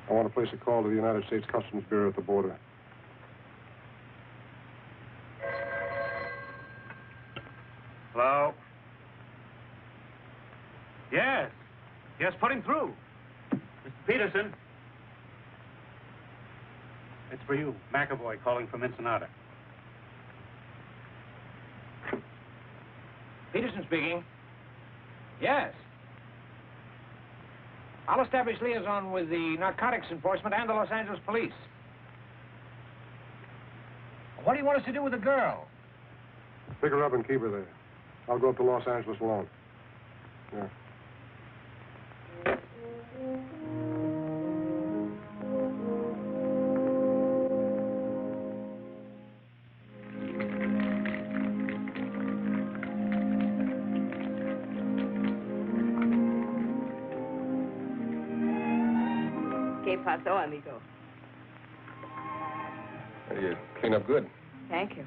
I want to place a call to the United States Customs Bureau at the border. Hello? Yes. Yes, put him through. Mr. Peterson. It's for you, McAvoy, calling from Ensenada. Peterson speaking. Yes. I'll establish liaison with the narcotics enforcement and the Los Angeles police. What do you want us to do with the girl? Pick her up and keep her there. I'll go up to Los Angeles alone. Yeah. ¿Qué pasó, amigo? You clean up good. Thank you.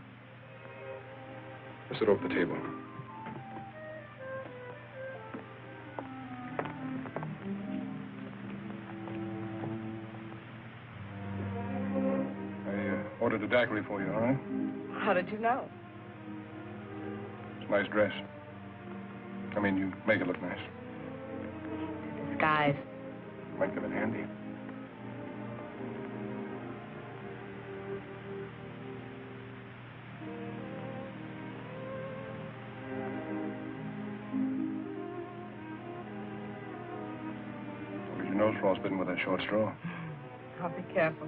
Just sit over the table. I ordered a daiquiri for you, all right? How did you know? It's a nice dress. I mean, you make it look nice. Disguise. Might come in handy. Nose frostbitten with a short straw. I'll be careful.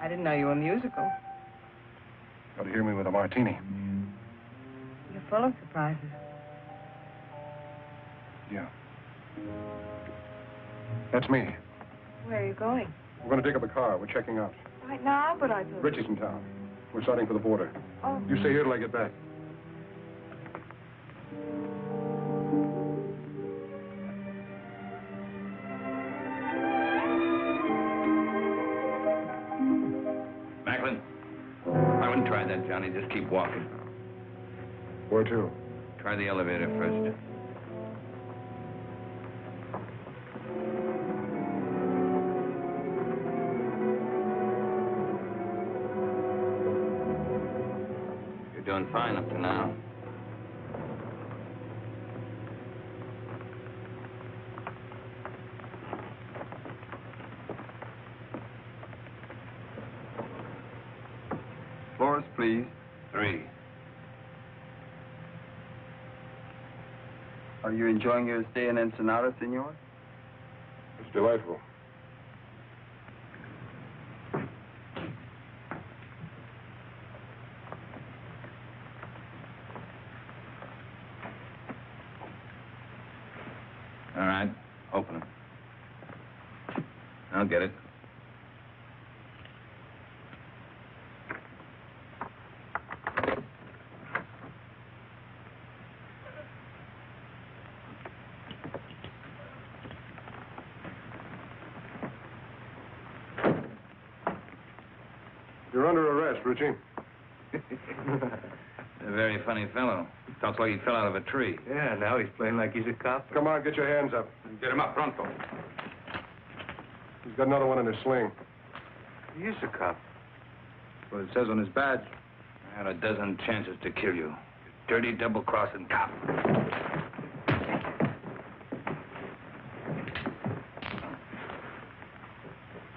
I didn't know you were musical. Got to hear me with a martini. You're full of surprises. Yeah. That's me. Where are you going? We're going to dig up a car. We're checking out. Right now, but I thought... Ritchie's in town. We're starting for the border. Oh. You stay here till I get back. Macklin, I wouldn't try that, Johnny. Just keep walking. Where to? Try the elevator first. Doing fine up to now. Floors, please. 3. Are you enjoying your stay in Ensenada, senor? It's delightful. All right, open it. I'll get it. You're under arrest, Ritchie. A very funny fellow. Talks like he fell out of a tree. Yeah, now he's playing like he's a cop. Come on, get your hands up. Get him up, pronto. He's got another one in his sling. He is a cop. Well, it says on his badge. I had a dozen chances to kill you. You dirty, double-crossing cop.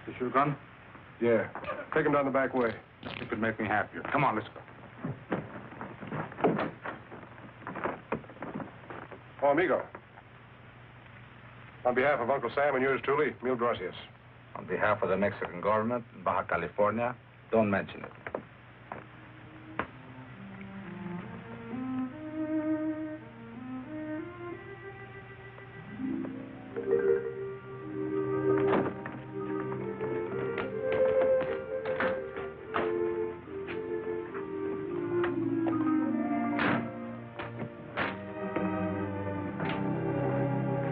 Is your gun? Yeah. Take him down the back way. It could make me happier. Come on, let's go. Oh, amigo. On behalf of Uncle Sam and yours truly, mil gracias. On behalf of the Mexican government in Baja California, Don't mention it.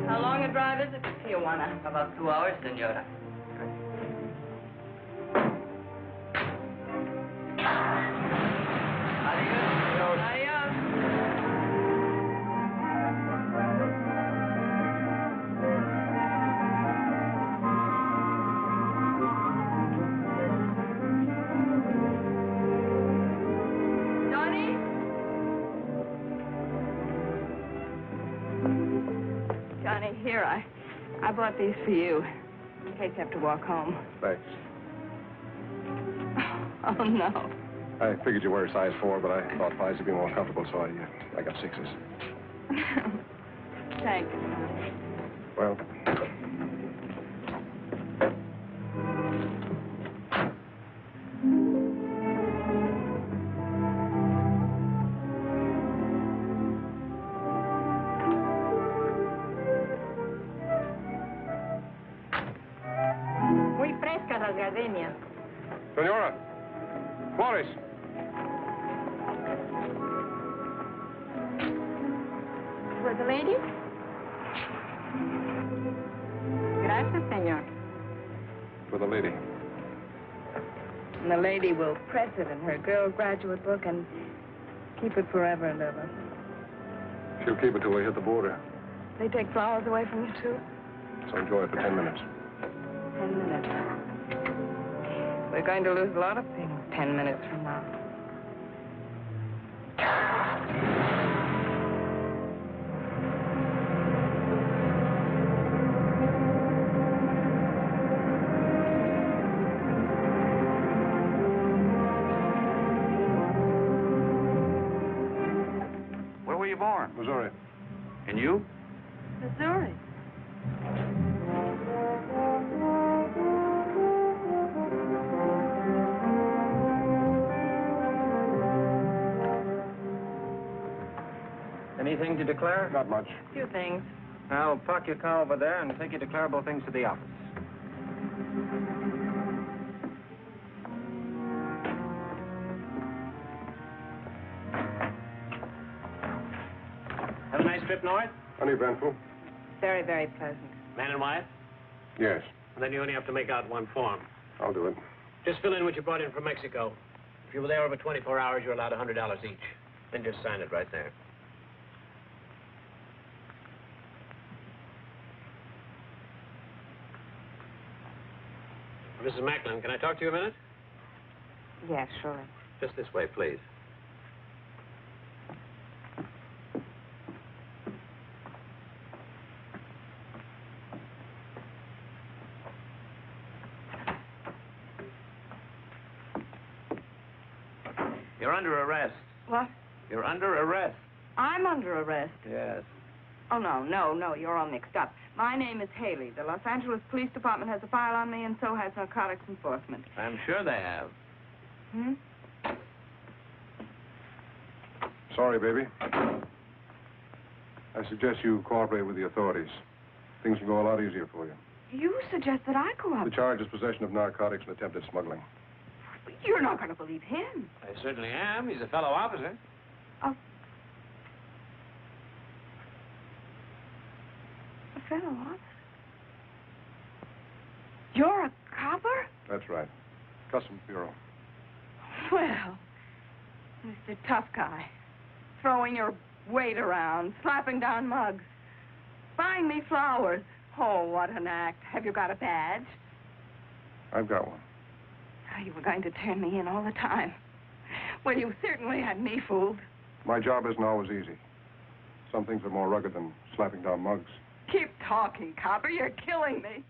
How long a drive is it to Tijuana? About 2 hours, senora. Johnny, here, I bought these for you, in case you have to walk home. Thanks. Oh, no. I figured you were a size 4, but I thought 5s would be more comfortable, so I got 6s. Thanks. Well, Muy frescas las gardenias. Senora, Flores. For the lady? Gracias, señor. For the lady. And the lady will press it in her girl graduate book and keep it forever and ever. She'll keep it till we hit the border. They take flowers away from you, too? So enjoy it for 10 minutes. 10 minutes. We're going to lose a lot of things 10 minutes from now. Where were you born? Missouri. And you? Missouri. Anything to declare? Not much. Few things. I'll park your car over there and take your declarable things to the office. Have a nice trip north? Uneventful? Very, very pleasant. Man and wife? Yes. And then you only have to make out one form. I'll do it. Just fill in what you brought in from Mexico. If you were there over 24 hours, you're allowed $100 each. Then just sign it right there. Mrs. Macklin, can I talk to you a minute? Yes, surely. Just this way, please. You're under arrest. What? You're under arrest. I'm under arrest. Yes. Oh, no, you're all mixed up. My name is Haley. The Los Angeles Police Department has a file on me, and so has narcotics enforcement. I'm sure they have. Hmm? Sorry, baby. I suggest you cooperate with the authorities. Things will go a lot easier for you. You suggest that I The cooperate? charge is possession of narcotics and attempted smuggling. You're not going to believe him. I certainly am. He's a fellow officer. Oh. A fellow officer? You're a copper? That's right. Customs Bureau. Well, Mr. Tough Guy, throwing your weight around, slapping down mugs, buying me flowers. Oh, what an act. Have you got a badge? I've got one. Oh, you were going to turn me in all the time. Well, you certainly had me fooled. My job isn't always easy. Some things are more rugged than slapping down mugs. Keep talking, copper. You're killing me.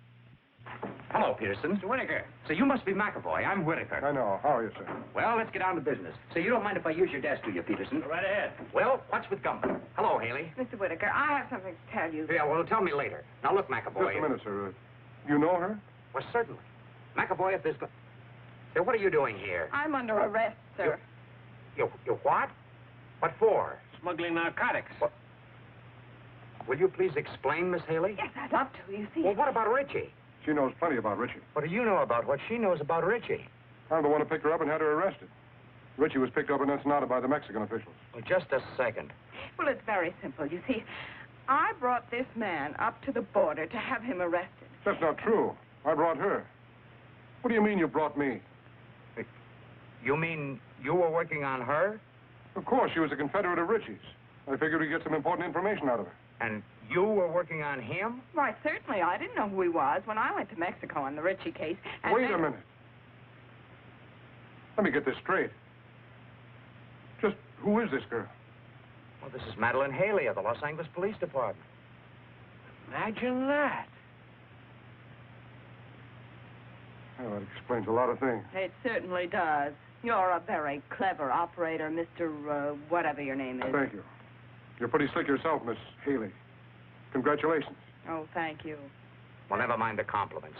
Hello, Peterson. Mr. Whitaker. So you must be McAvoy. I'm Whitaker. I know. How are you, sir? Well, let's get down to business. So you don't mind if I use your desk, do you, Peterson? Go right ahead. Well, what's with Gumbo? Hello, Haley. Mr. Whitaker, I have something to tell you. Yeah, well, tell me later. Now, look, McAvoy. Just a minute, sir. You know her? Well, certainly. McAvoy, if there's... Hey, what are you doing here? I'm under arrest, sir. You what? What for? Smuggling narcotics. What? Will you please explain, Miss Haley? Yes, I'd love to, you see. Well, what about Ritchie? She knows plenty about Ritchie. What do you know about what she knows about Ritchie? I'm the one who picked her up and had her arrested. Ritchie was picked up in Ensenada by the Mexican officials. Well, just a second. Well, it's very simple. You see, I brought this man up to the border to have him arrested. That's not true. I brought her. What do you mean you brought me? You mean you were working on her? Of course, she was a Confederate of Ritchie's. I figured we'd get some important information out of her. And you were working on him? Why, certainly. I didn't know who he was when I went to Mexico on the Ritchie case. And Wait a minute. Let me get this straight. Just who is this girl? Well, this is Madeleine Haley of the Los Angeles Police Department. Imagine that. Well, that explains a lot of things. It certainly does. You're a very clever operator, Mr. Whatever your name is. Thank you. You're pretty slick yourself, Miss Haley. Congratulations. Oh, thank you. Well, never mind the compliments.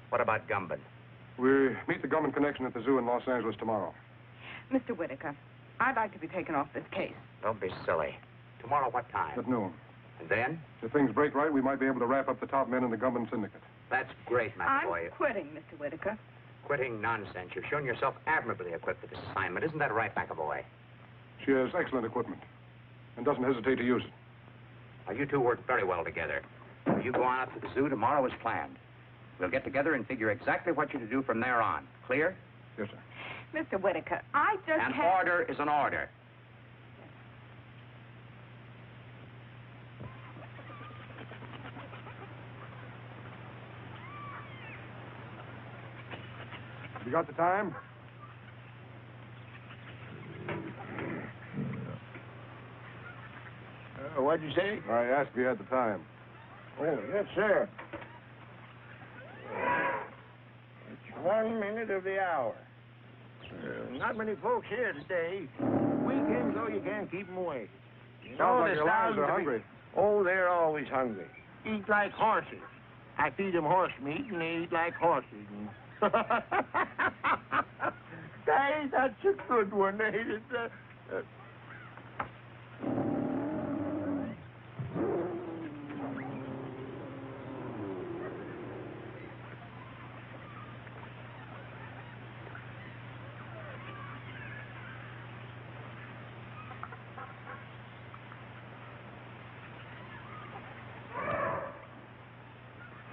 What about Gumban? We meet the Gumban connection at the zoo in Los Angeles tomorrow. Mr. Whitaker, I'd like to be taken off this case. Don't be silly. Tomorrow, what time? At noon. And then? If things break right, we might be able to wrap up the top men in the Gumban syndicate. That's great, McAvoy. I'm quitting, Mr. Whitaker. Quitting nonsense. You've shown yourself admirably equipped for this assignment. Isn't that right, McAvoy? She has excellent equipment and doesn't hesitate to use it. Now, you two work very well together. You go on up to the zoo tomorrow as planned. We'll get together and figure exactly what you're to do from there on. Clear? Yes, sir. Mr. Whitaker, I just An order is an order. You got the time? What'd you say? I asked if you had the time. Oh, yes, sir. It's 1 minute of the hour. Not many folks here today. Weekends, though, you can't keep them away. You Sounds like the your lions sound are of the- hungry. Oh, they're always hungry. Eat like horses. I feed them horse meat, and they eat like horses. Hey, that's a good one, ain't it?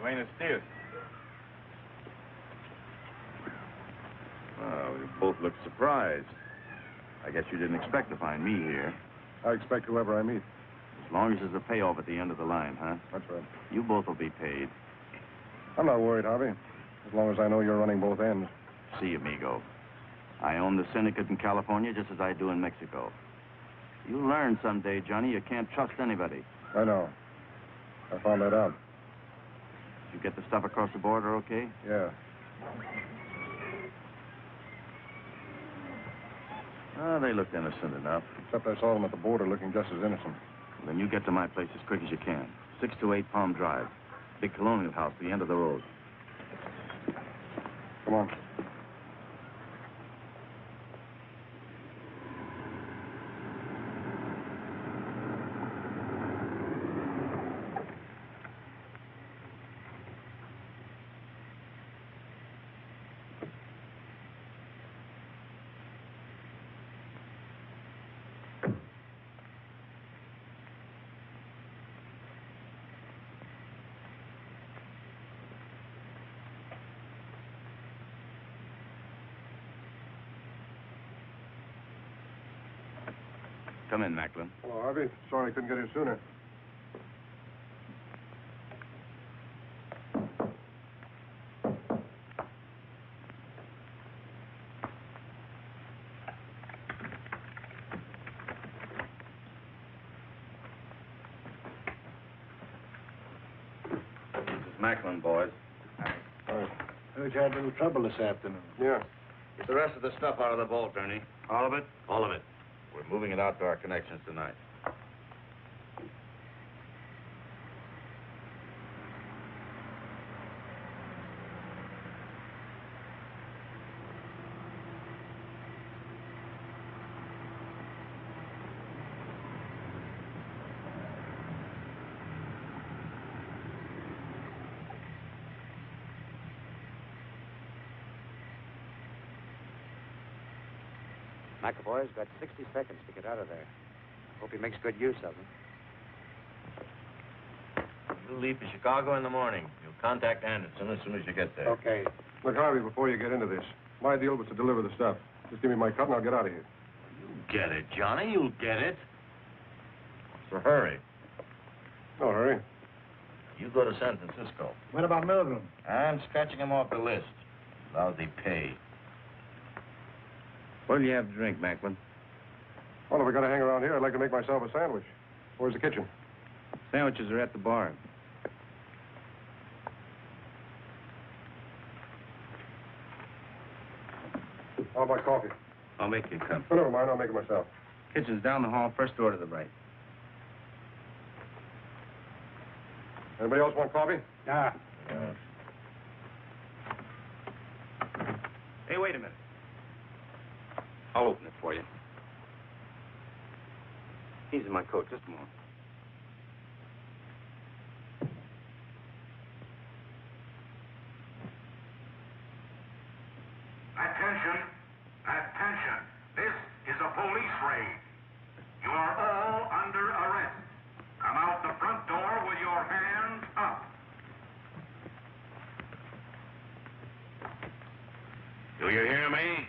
Buenos dias. Well, you both look surprised. I guess you didn't expect to find me here. I expect whoever I meet. As long as there's a payoff at the end of the line, huh? That's right. You both will be paid. I'm not worried, Harvey. As long as I know you're running both ends. See, amigo. I own the syndicate in California just as I do in Mexico. You'll learn someday, Johnny, you can't trust anybody. I know. I found that out. You get the stuff across the border, okay? Yeah. Oh, they looked innocent enough. Except I saw them at the border looking just as innocent. Well, then you get to my place as quick as you can. 628 Palm Drive. Big colonial house at the end of the road. Come on. Come in, Macklin. Hello, Harvey. Sorry I couldn't get here sooner. This is Macklin, boys. Heard you had a little trouble this afternoon. Yeah. Get the rest of the stuff out of the vault, Ernie. All of it? All of it. We're moving it out to our connections tonight. McAvoy's got 60 seconds to get out of there. Hope he makes good use of them. You leave for Chicago in the morning. You'll contact Anderson as soon as you get there. Okay. Look, Harvey, before you get into this, my deal was to deliver the stuff. Just give me my cut and I'll get out of here. You get it, Johnny. You'll get it. So hurry. No hurry. You go to San Francisco. What about 𝓜𝓮𝓵𝓼? I'm scratching him off the list. Lousy pay. What'll you have to drink, Macklin? Well, if we're going to hang around here, I'd like to make myself a sandwich. Where's the kitchen? Sandwiches are at the bar. How about coffee? I'll make you a cup. Oh, never mind. I'll make it myself. Kitchen's down the hall, first door to the right. Anybody else want coffee? Yeah. Hey, wait a minute. I'll open it for you. He's in my coat. Just a moment. Attention! Attention! This is a police raid. You are all under arrest. Come out the front door with your hands up. Do you hear me?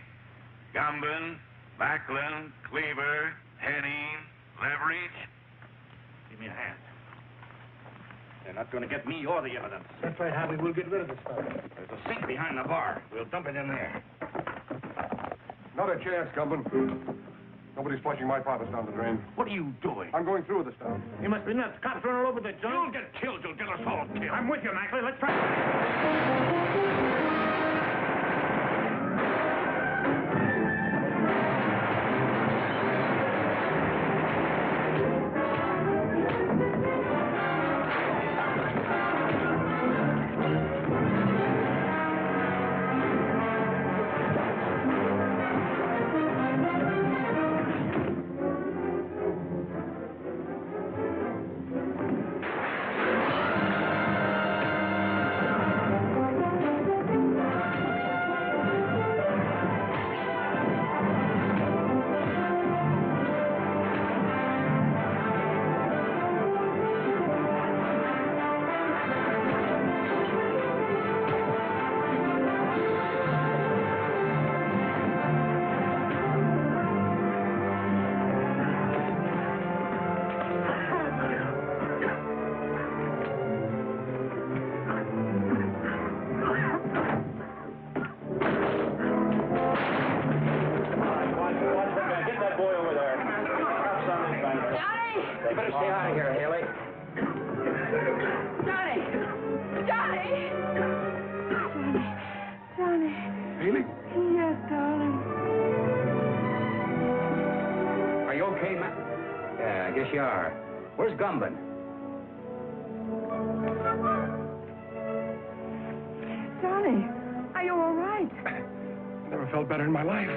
Gumban, Macklin, Cleaver, Henning, Leverage. Give me a hand. They're not going to get me or the evidence. That's right, Harvey. We'll get rid of the stuff. There's a sink behind the bar. We'll dump it in there. Not a chance, Gumban. Nobody's flushing my profits down the drain. What are you doing? I'm going through with the stuff. You must be nuts. Cops running all over the joint. You'll get killed. You'll get us all killed. I'm with you, Macklin. Let's try. You better stay out of here, Haley. Johnny! Johnny! Johnny! Haley? Yes, darling. Are you okay, Matt? Yeah, I guess you are. Where's Gumban? Johnny, are you all right? Never felt better in my life.